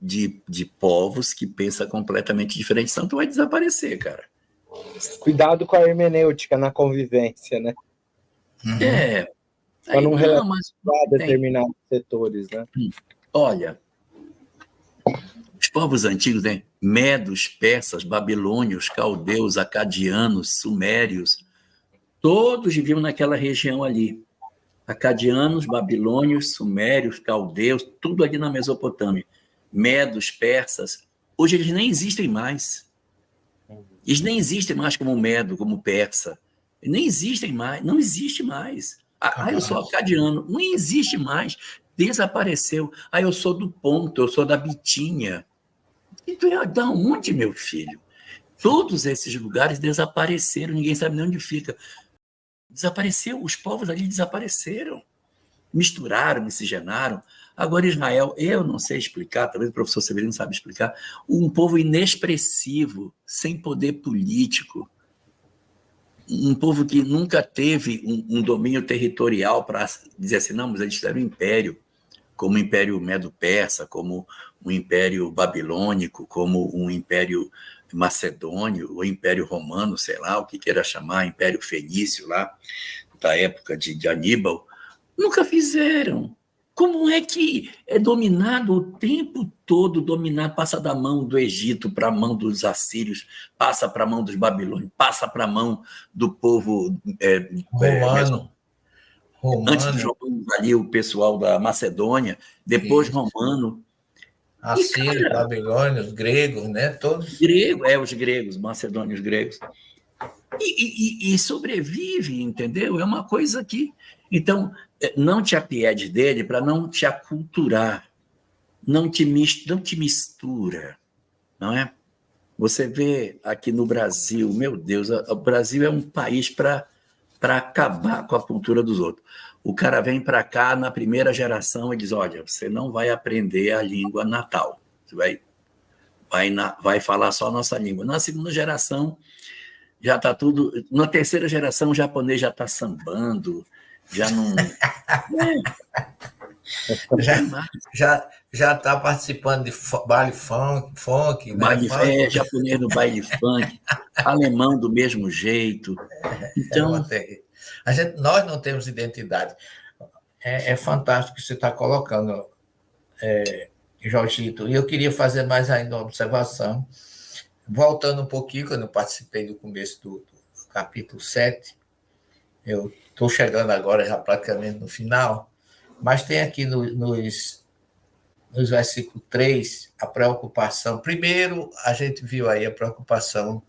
povos que pensam completamente diferente, senão tu vai desaparecer, cara. Cuidado com a hermenêutica na convivência, né? Para não relacionar determinados setores, né? Olha, os povos antigos, né? Medos, persas, babilônios, caldeus, acadianos, sumérios, todos viviam naquela região ali. Acadianos, babilônios, sumérios, caldeus, tudo ali na Mesopotâmia. Medos, persas, hoje eles nem existem mais. Eles nem existem mais como medo, como persa. Eles nem existem mais, não existe mais. Eu sou acadiano, não existe mais, desapareceu. Eu sou do Ponto, eu sou da Bitínia. E tu é da onde, meu filho? Todos esses lugares desapareceram, ninguém sabe nem onde fica. Desapareceu, os povos ali desapareceram. Misturaram, miscigenaram. Agora, Israel, eu não sei explicar, talvez o professor Severino sabe explicar, um povo inexpressivo, sem poder político, um povo que nunca teve um domínio territorial para dizer assim, não, mas eles tiveram um império, como o Império Medo-Persa, como o Império Babilônico, como um Império Macedônio, o Império Romano, sei lá, o que queira chamar, Império Fenício lá, da época de Aníbal, nunca fizeram. Como é que é dominado o tempo todo, passa da mão do Egito para a mão dos assírios, passa para a mão dos babilônios, passa para a mão do povo Romano. Antes dos romanos ali, o pessoal da Macedônia, depois Isso. Romano. Assírios, babilônios, gregos, né? Todos. Os gregos, macedônios gregos. E sobrevive, entendeu? É uma coisa que... Então, não te apiede dele para não te aculturar, não te mistura, não é? Você vê aqui no Brasil, meu Deus, o Brasil é um país para acabar com a cultura dos outros. O cara vem para cá na primeira geração e diz, olha, você não vai aprender a língua natal, você vai falar só a nossa língua. Na segunda geração, já está tudo... Na terceira geração, o japonês já está sambando, já não... Já está participando de baile funk, né? Japonês no baile funk, alemão do mesmo jeito. Então, nós não temos identidade. É fantástico que você está colocando, Jorgito. E eu queria fazer mais ainda uma observação. Voltando um pouquinho, quando eu participei do começo do capítulo 7, eu estou chegando agora já praticamente no final, mas tem aqui nos versículos 3 a preocupação. Primeiro, a gente viu aí a preocupação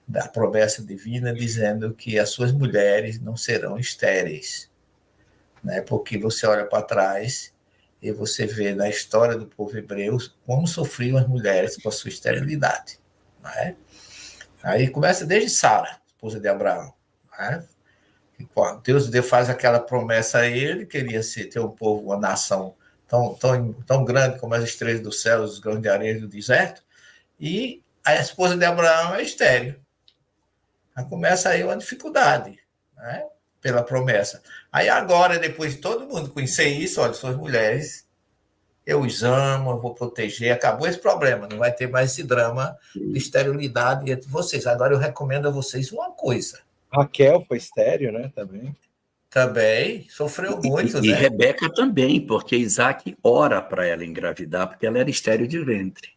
da promessa divina, dizendo que as suas mulheres não serão estéreis, né? Porque você olha para trás e você vê na história do povo hebreu como sofriam as mulheres com a sua esterilidade. Né? Aí começa desde Sara, esposa de Abraão. Né? Deus faz aquela promessa a ele, queria ter um povo, uma nação tão grande como as estrelas do céu, os grãos de areia do deserto, e a esposa de Abraão é estéril. Aí começa aí uma dificuldade, né? Pela promessa. Aí agora, depois de todo mundo conhecer isso, olha, suas mulheres, eu os amo, eu vou proteger, acabou esse problema, não vai ter mais esse drama de esterilidade entre vocês. Agora eu recomendo a vocês uma coisa. Raquel foi estéril, né? Também sofreu muito, né? E Rebeca também, porque Isaac ora para ela engravidar, porque ela era estéril de ventre.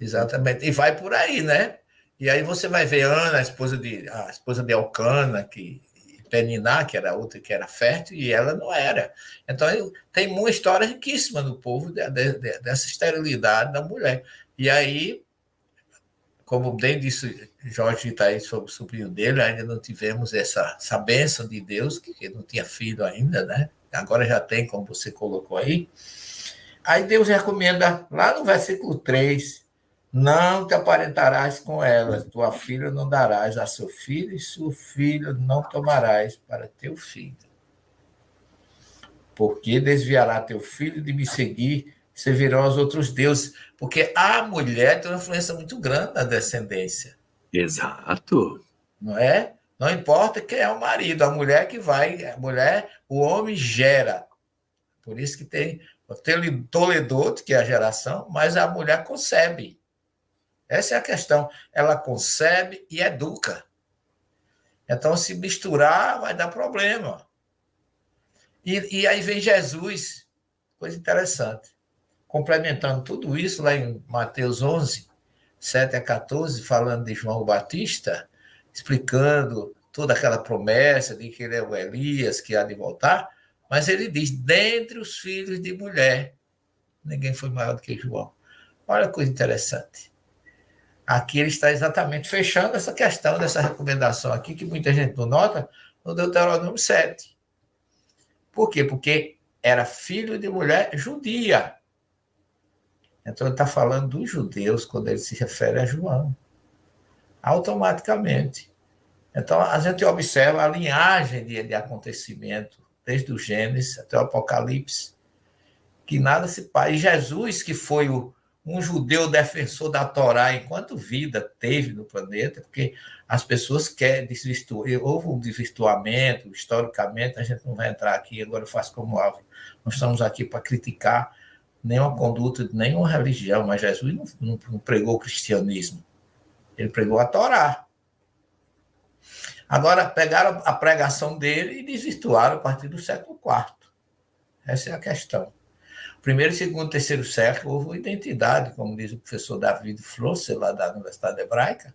Exatamente. E vai por aí, né? E aí você vai ver Ana, a esposa de Elcana, Peniná, que era outra que era fértil, e ela não era. Então, tem uma história riquíssima no povo dessa esterilidade da mulher. E aí, como bem disse Jorge está aí sobre o sobrinho dele, ainda não tivemos essa bênção de Deus, que não tinha filho ainda, né? Agora já tem, como você colocou aí. Aí Deus recomenda, lá no versículo 3, não te aparentarás com ela, tua filha não darás a seu filho, e seu filho não tomarás para teu filho. Porque desviará teu filho de me seguir, servirão aos outros deuses. Porque a mulher tem uma influência muito grande na descendência. Exato. Não é? Não importa quem é o marido, a mulher que vai, o homem gera. Por isso que tem o Toledote, que é a geração, mas a mulher concebe. Essa é a questão. Ela concebe e educa. Então, se misturar, vai dar problema. E aí vem Jesus, coisa interessante, complementando tudo isso lá em Mateus 11, 7 a 14, falando de João Batista, explicando toda aquela promessa de que ele é o Elias, que há de voltar, mas ele diz, dentre os filhos de mulher, ninguém foi maior do que João. Olha que coisa interessante. Aqui ele está exatamente fechando essa questão dessa recomendação aqui, que muita gente não nota, no Deuteronômio 7. Por quê? Porque era filho de mulher judia. Então ele está falando dos judeus quando ele se refere a João. Automaticamente. Então, a gente observa a linhagem de acontecimento, desde o Gênesis até o Apocalipse, que nada se para. E Jesus, que foi um judeu defensor da Torá enquanto vida teve no planeta, porque as pessoas querem desvirtuar, houve um desvirtuamento, historicamente, a gente não vai entrar aqui, agora eu faço como alvo. Nós estamos aqui para criticar nenhuma conduta de nenhuma religião, mas Jesus não pregou o cristianismo, ele pregou a Torá. Agora, pegaram a pregação dele e desvirtuaram a partir do século IV. Essa é a questão. Primeiro, segundo, terceiro século, houve uma identidade, como diz o professor David Flosser, lá da Universidade Hebraica,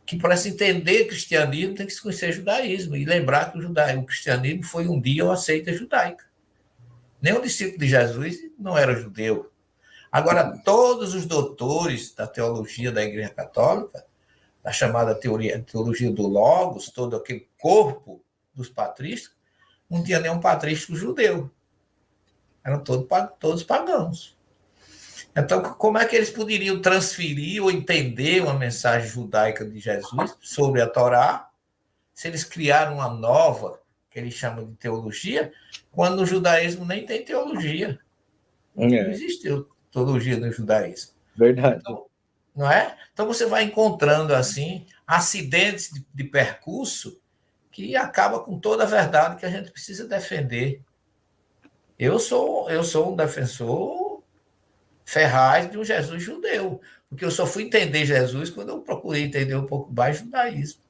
que para se entender cristianismo tem que se conhecer judaísmo e lembrar que o cristianismo foi um dia uma seita judaica. Nenhum discípulo de Jesus não era judeu. Agora, todos os doutores da teologia da Igreja Católica, da chamada teologia do Logos, todo aquele corpo dos patrísticos, não tinha nenhum patrístico judeu. Eram todos pagãos. Então, como é que eles poderiam transferir ou entender uma mensagem judaica de Jesus sobre a Torá, se eles criaram uma nova, que eles chamam de teologia, quando o judaísmo nem tem teologia? Não existe teologia no judaísmo. Verdade. Então, não é? Então, você vai encontrando, assim, acidentes de percurso que acaba com toda a verdade que a gente precisa defender. Eu sou um defensor ferraz de um Jesus judeu, porque eu só fui entender Jesus quando eu procurei entender um pouco mais judaísmo.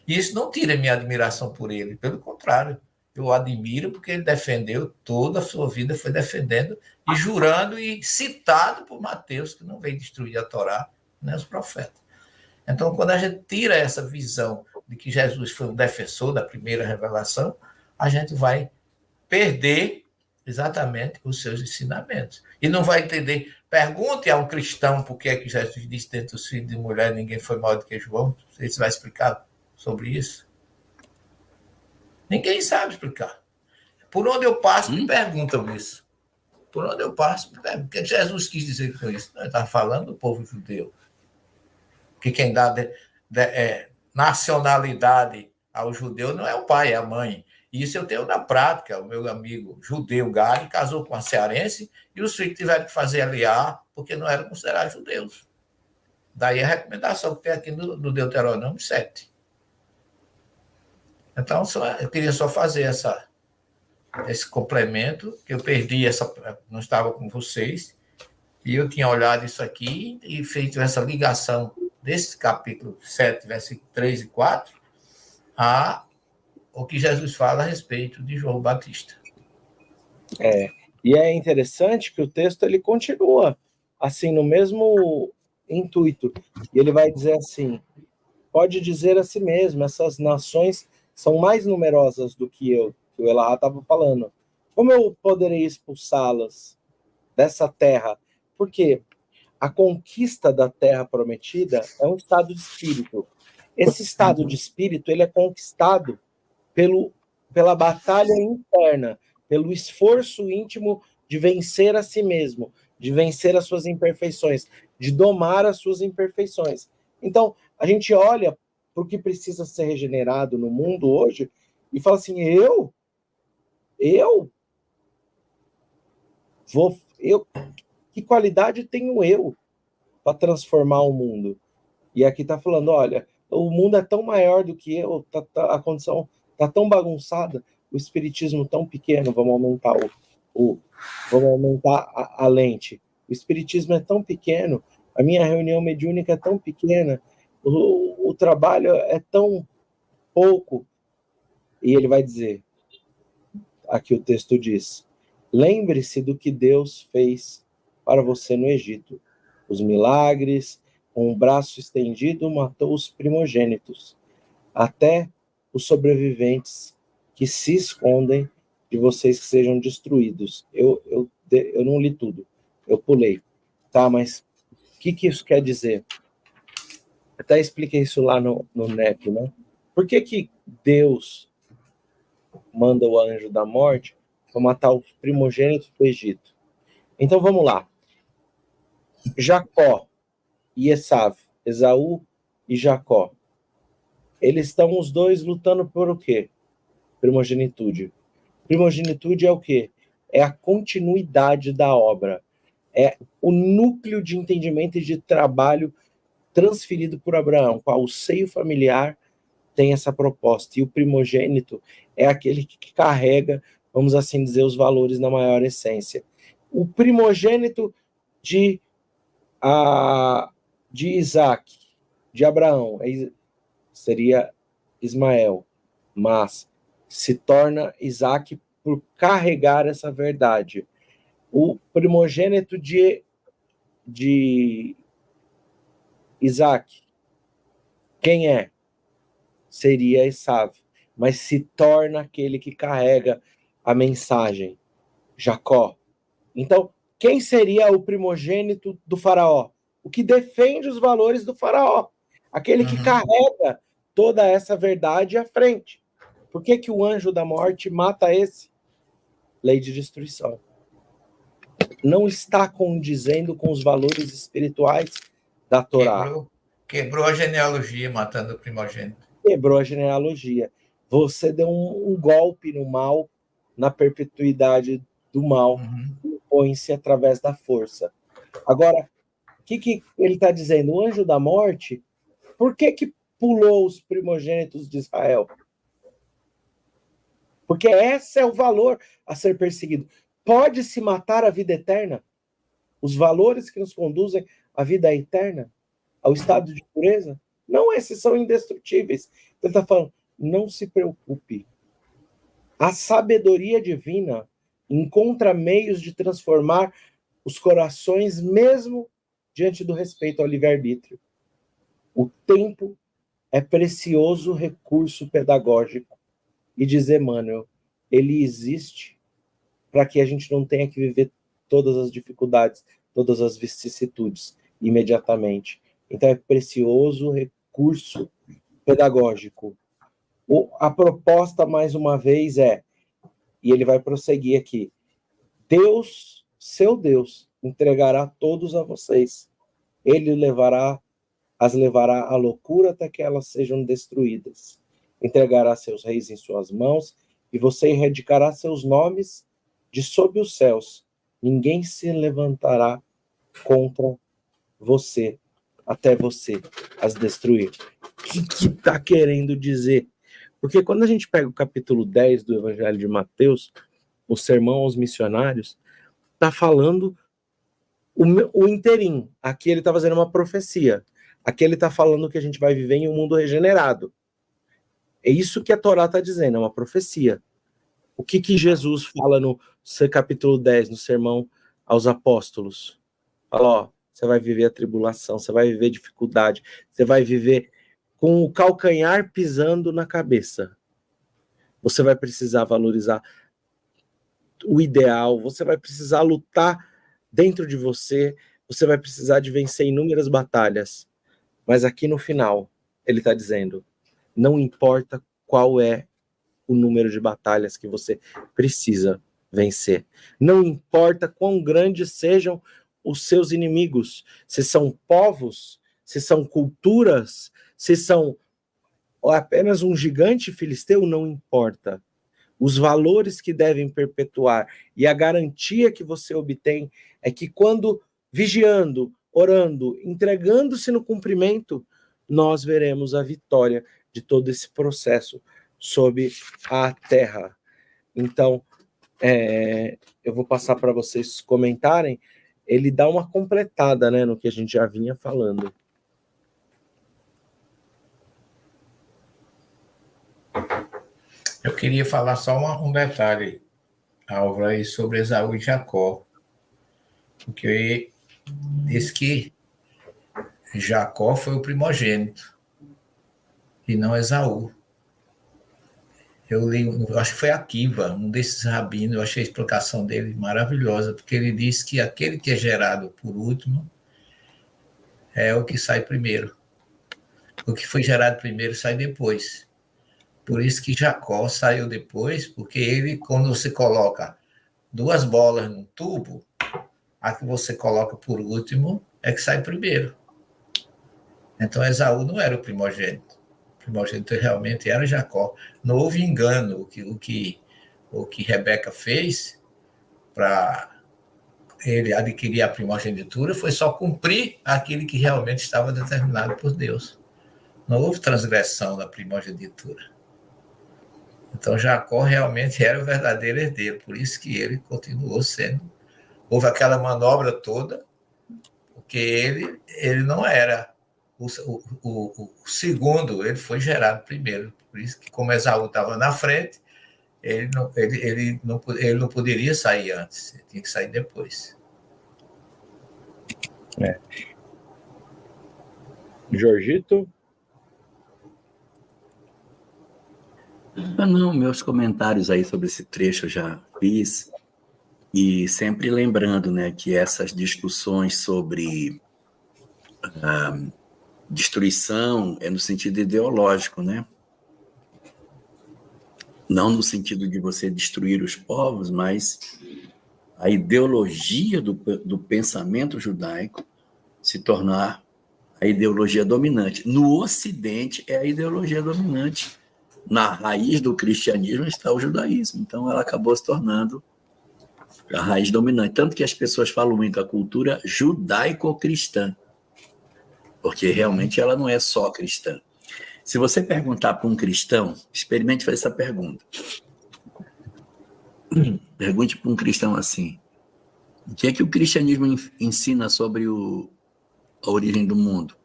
E isso não tira minha admiração por ele, pelo contrário, eu o admiro porque ele defendeu toda a sua vida, foi defendendo e jurando e citado por Mateus, que não veio destruir a Torá, nem os profetas. Então, quando a gente tira essa visão de que Jesus foi um defensor da primeira revelação, a gente vai perder exatamente os seus ensinamentos. E não vai entender. Pergunte a um cristão por que é que Jesus disse dentre os filhos de mulher ninguém foi maior do que João. Você vai explicar sobre isso? Ninguém sabe explicar. Por onde eu passo, me perguntam isso. Por onde eu passo, me perguntam. O que Jesus quis dizer com isso? Ele estava falando do povo judeu. Que quem dá nacionalidade ao judeu não é o pai, é a mãe. Isso eu tenho na prática. O meu amigo judeu, Gary, casou com uma cearense e os filhos tiveram que fazer aliar porque não eram considerados judeus. Daí a recomendação que tem aqui no Deuteronômio 7. Então, eu queria só fazer esse complemento, que eu perdi não estava com vocês, e eu tinha olhado isso aqui e feito essa ligação desse capítulo 7, versículo 3 e 4, o que Jesus fala a respeito de João Batista. E é interessante que o texto ele continua assim no mesmo intuito. E ele vai dizer assim: pode dizer a si mesmo, essas nações são mais numerosas do que eu, que o Elahá estava falando. Como eu poderei expulsá-las dessa terra? Porque a conquista da terra prometida é um estado de espírito. Esse estado de espírito ele é conquistado pela batalha interna, pelo esforço íntimo de vencer a si mesmo, de vencer as suas imperfeições, de domar as suas imperfeições. Então, a gente olha para o que precisa ser regenerado no mundo hoje e fala assim, que qualidade tenho eu para transformar o mundo? E aqui está falando, olha, o mundo é tão maior do que eu, a condição está tão bagunçada, o espiritismo tão pequeno, vamos aumentar a lente. O espiritismo é tão pequeno, a minha reunião mediúnica é tão pequena, o trabalho é tão pouco. E ele vai dizer, aqui o texto diz, lembre-se do que Deus fez para você no Egito. Os milagres, com o braço estendido, matou os primogênitos, até os sobreviventes que se escondem de vocês que sejam destruídos. Eu não li tudo, eu pulei. Tá, mas o que isso quer dizer? Até expliquei isso lá no NEP, né? Por que Deus manda o anjo da morte para matar os primogênitos do Egito? Então vamos lá. Jacó e Esaú e Jacó. eles estão os dois lutando por o quê? Primogenitude. Primogenitude é o quê? É a continuidade da obra. É o núcleo de entendimento e de trabalho transferido por Abraão, qual o seio familiar tem essa proposta. E o primogênito é aquele que carrega, vamos assim dizer, os valores na maior essência. O primogênito de Isaac, de Abraão, seria Ismael, mas se torna Isaac por carregar essa verdade. O primogênito de Isaac, quem é? Seria Esaú, mas se torna aquele que carrega a mensagem, Jacó. Então, quem seria o primogênito do faraó? O que defende os valores do faraó, aquele que carrega toda essa verdade à frente. Por que que o anjo da morte mata esse? Lei de destruição. Não está condizendo com os valores espirituais da Torá. Quebrou a genealogia, matando o primogênito. Quebrou a genealogia. Você deu um golpe no mal, na perpetuidade do mal, põe-se através da força. Agora, o que ele está dizendo? O anjo da morte, por que pulou os primogênitos de Israel? Porque esse é o valor a ser perseguido. Pode-se matar a vida eterna? Os valores que nos conduzem à vida eterna? Ao estado de pureza? Não, esses são indestrutíveis. Ele está falando, não se preocupe. A sabedoria divina encontra meios de transformar os corações, mesmo diante do respeito ao livre-arbítrio. O tempo é precioso recurso pedagógico. E diz Emmanuel, ele existe para que a gente não tenha que viver todas as dificuldades, todas as vicissitudes imediatamente. Então é precioso recurso pedagógico. A proposta, mais uma vez, e ele vai prosseguir aqui, Deus, seu Deus, entregará todos a vocês. Ele as levará à loucura até que elas sejam destruídas. Entregará seus reis em suas mãos, e você erradicará seus nomes de sob os céus. Ninguém se levantará contra você, até você as destruir. O que está querendo dizer? Porque quando a gente pega o capítulo 10 do Evangelho de Mateus, o sermão aos missionários, está falando o interim. Aqui ele está fazendo uma profecia. Aqui ele está falando que a gente vai viver em um mundo regenerado. É isso que a Torá está dizendo, é uma profecia. O que Jesus fala no capítulo 10, no sermão aos apóstolos? Fala, ó, você vai viver a tribulação, você vai viver dificuldade, você vai viver com o calcanhar pisando na cabeça. Você vai precisar valorizar o ideal, você vai precisar lutar dentro de você, você vai precisar de vencer inúmeras batalhas. Mas aqui no final, ele está dizendo, não importa qual é o número de batalhas que você precisa vencer. Não importa quão grandes sejam os seus inimigos, se são povos, se são culturas, se são apenas um gigante filisteu, não importa. Os valores que devem perpetuar e a garantia que você obtém é que quando vigiando, orando, entregando-se no cumprimento, nós veremos a vitória de todo esse processo sobre a terra. Então, eu vou passar para vocês comentarem. Ele dá uma completada, né, no que a gente já vinha falando. Eu queria falar só um detalhe, Álvaro, aí sobre Esaú e Jacó. Porque diz que Jacó foi o primogênito e não Esaú. Eu li, acho que foi Akiva, um desses rabinos, eu achei a explicação dele maravilhosa, porque ele diz que aquele que é gerado por último é o que sai primeiro. O que foi gerado primeiro sai depois. Por isso que Jacó saiu depois, porque ele, quando você coloca 2 bolas num tubo, a que você coloca por último é que sai primeiro. Então Esaú não era o primogênito. O primogênito realmente era Jacó. Não houve engano. O que Rebeca fez para ele adquirir a primogenitura foi só cumprir aquilo que realmente estava determinado por Deus. Não houve transgressão da primogenitura. Então, Jacó realmente era o verdadeiro herdeiro, por isso que ele continuou sendo. Houve aquela manobra toda, porque ele não era o segundo, ele foi gerado primeiro. Por isso que, como Esaú estava na frente, ele não poderia sair antes, ele tinha que sair depois. Jorgito? Não, meus comentários aí sobre esse trecho eu já fiz, e sempre lembrando, né, que essas discussões sobre destruição é no sentido ideológico, né? Não no sentido de você destruir os povos, mas a ideologia do pensamento judaico se tornar a ideologia dominante. No Ocidente é a ideologia dominante. Na raiz do cristianismo está o judaísmo. Então ela acabou se tornando a raiz dominante. Tanto que as pessoas falam muito a cultura judaico-cristã, porque realmente ela não é só cristã. Se você perguntar para um cristão, experimente fazer essa pergunta. Pergunte para um cristão assim: o que é que o cristianismo ensina sobre a origem do mundo?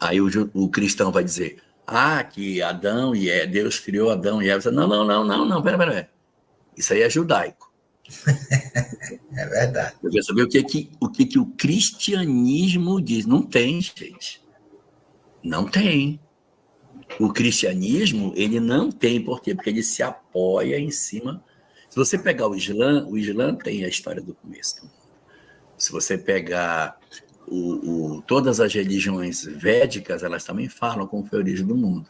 Aí o cristão vai dizer: que Adão e Deus criou Adão e Eva. Não, pera. Isso aí é judaico. É verdade. Eu quero saber o que o cristianismo diz. Não tem, gente. Não tem. O cristianismo, ele não tem. Por quê? Porque ele se apoia em cima. Se você pegar o Islã tem a história do começo do mundo. Se você pegar todas as religiões védicas, elas também falam como foi a origem do mundo.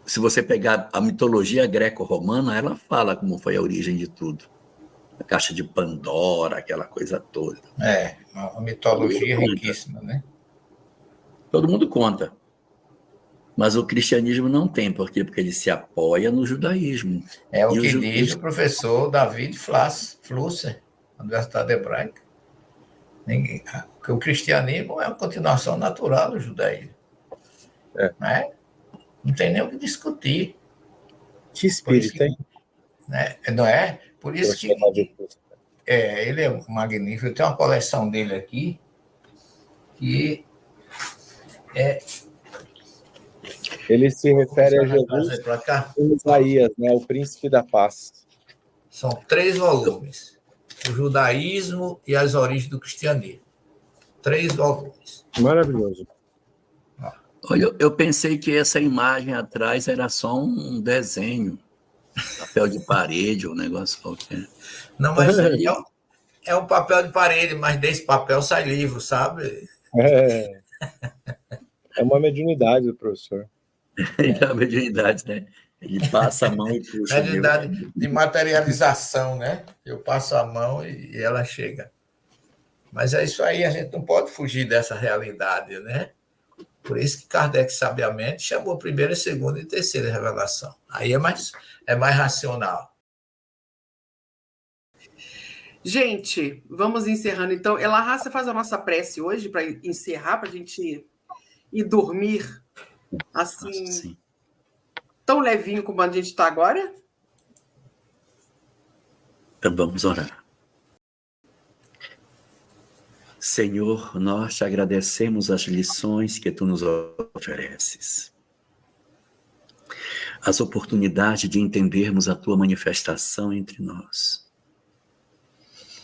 Se você pegar a mitologia greco-romana, ela fala como foi a origem de tudo. A caixa de Pandora, aquela coisa toda. Uma mitologia riquíssima, né? Todo mundo conta. Mas o cristianismo não tem. Por quê? Porque ele se apoia no judaísmo. É o que diz o professor David Flusser, da Universidade Hebraica. Porque o cristianismo é uma continuação natural do judaísmo. Né? Não tem nem o que discutir. Que espírito, hein? Né? Não é? Por isso que ele é magnífico. Eu tenho uma coleção dele aqui que ele se refere a Jesus em Isaías, né? O príncipe da paz. São 3 volumes. O judaísmo e as origens do cristianismo. 3 volumes. Maravilhoso. Olha, eu pensei que essa imagem atrás era só um desenho. Papel de parede, um negócio qualquer. Não, mas aí é um papel de parede, mas desse papel sai livro, sabe? É uma mediunidade do professor. É a mediunidade, né? Ele passa a mão e puxa. Mediunidade de materialização, né? Eu passo a mão e ela chega. Mas é isso aí, a gente não pode fugir dessa realidade, né? Por isso que Kardec, sabiamente, chamou a primeira, segunda e terceira revelação. Aí é mais racional. Gente, vamos encerrando então. Elahá, você faz a nossa prece hoje para encerrar, para a gente ir dormir assim, tão levinho como a gente está agora? Então vamos orar. Senhor, nós te agradecemos as lições que tu nos ofereces. As oportunidades de entendermos a tua manifestação entre nós.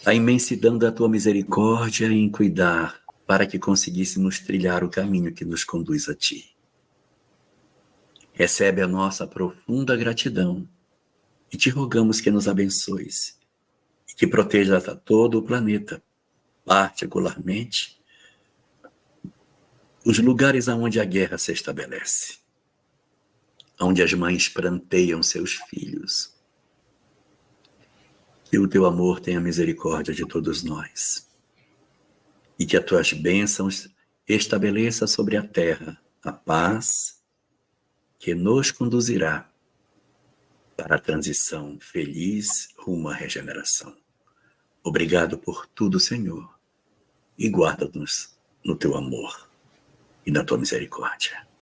A imensidão da tua misericórdia em cuidar para que conseguíssemos trilhar o caminho que nos conduz a ti. Recebe a nossa profunda gratidão e te rogamos que nos abençoes e que protejas a todo o planeta, particularmente os lugares onde a guerra se estabelece, onde as mães pranteiam seus filhos. Que o teu amor tenha misericórdia de todos nós e que as tuas bênçãos estabeleça sobre a terra a paz que nos conduzirá para a transição feliz rumo à regeneração. Obrigado por tudo, Senhor, e guarda-nos no teu amor e na tua misericórdia.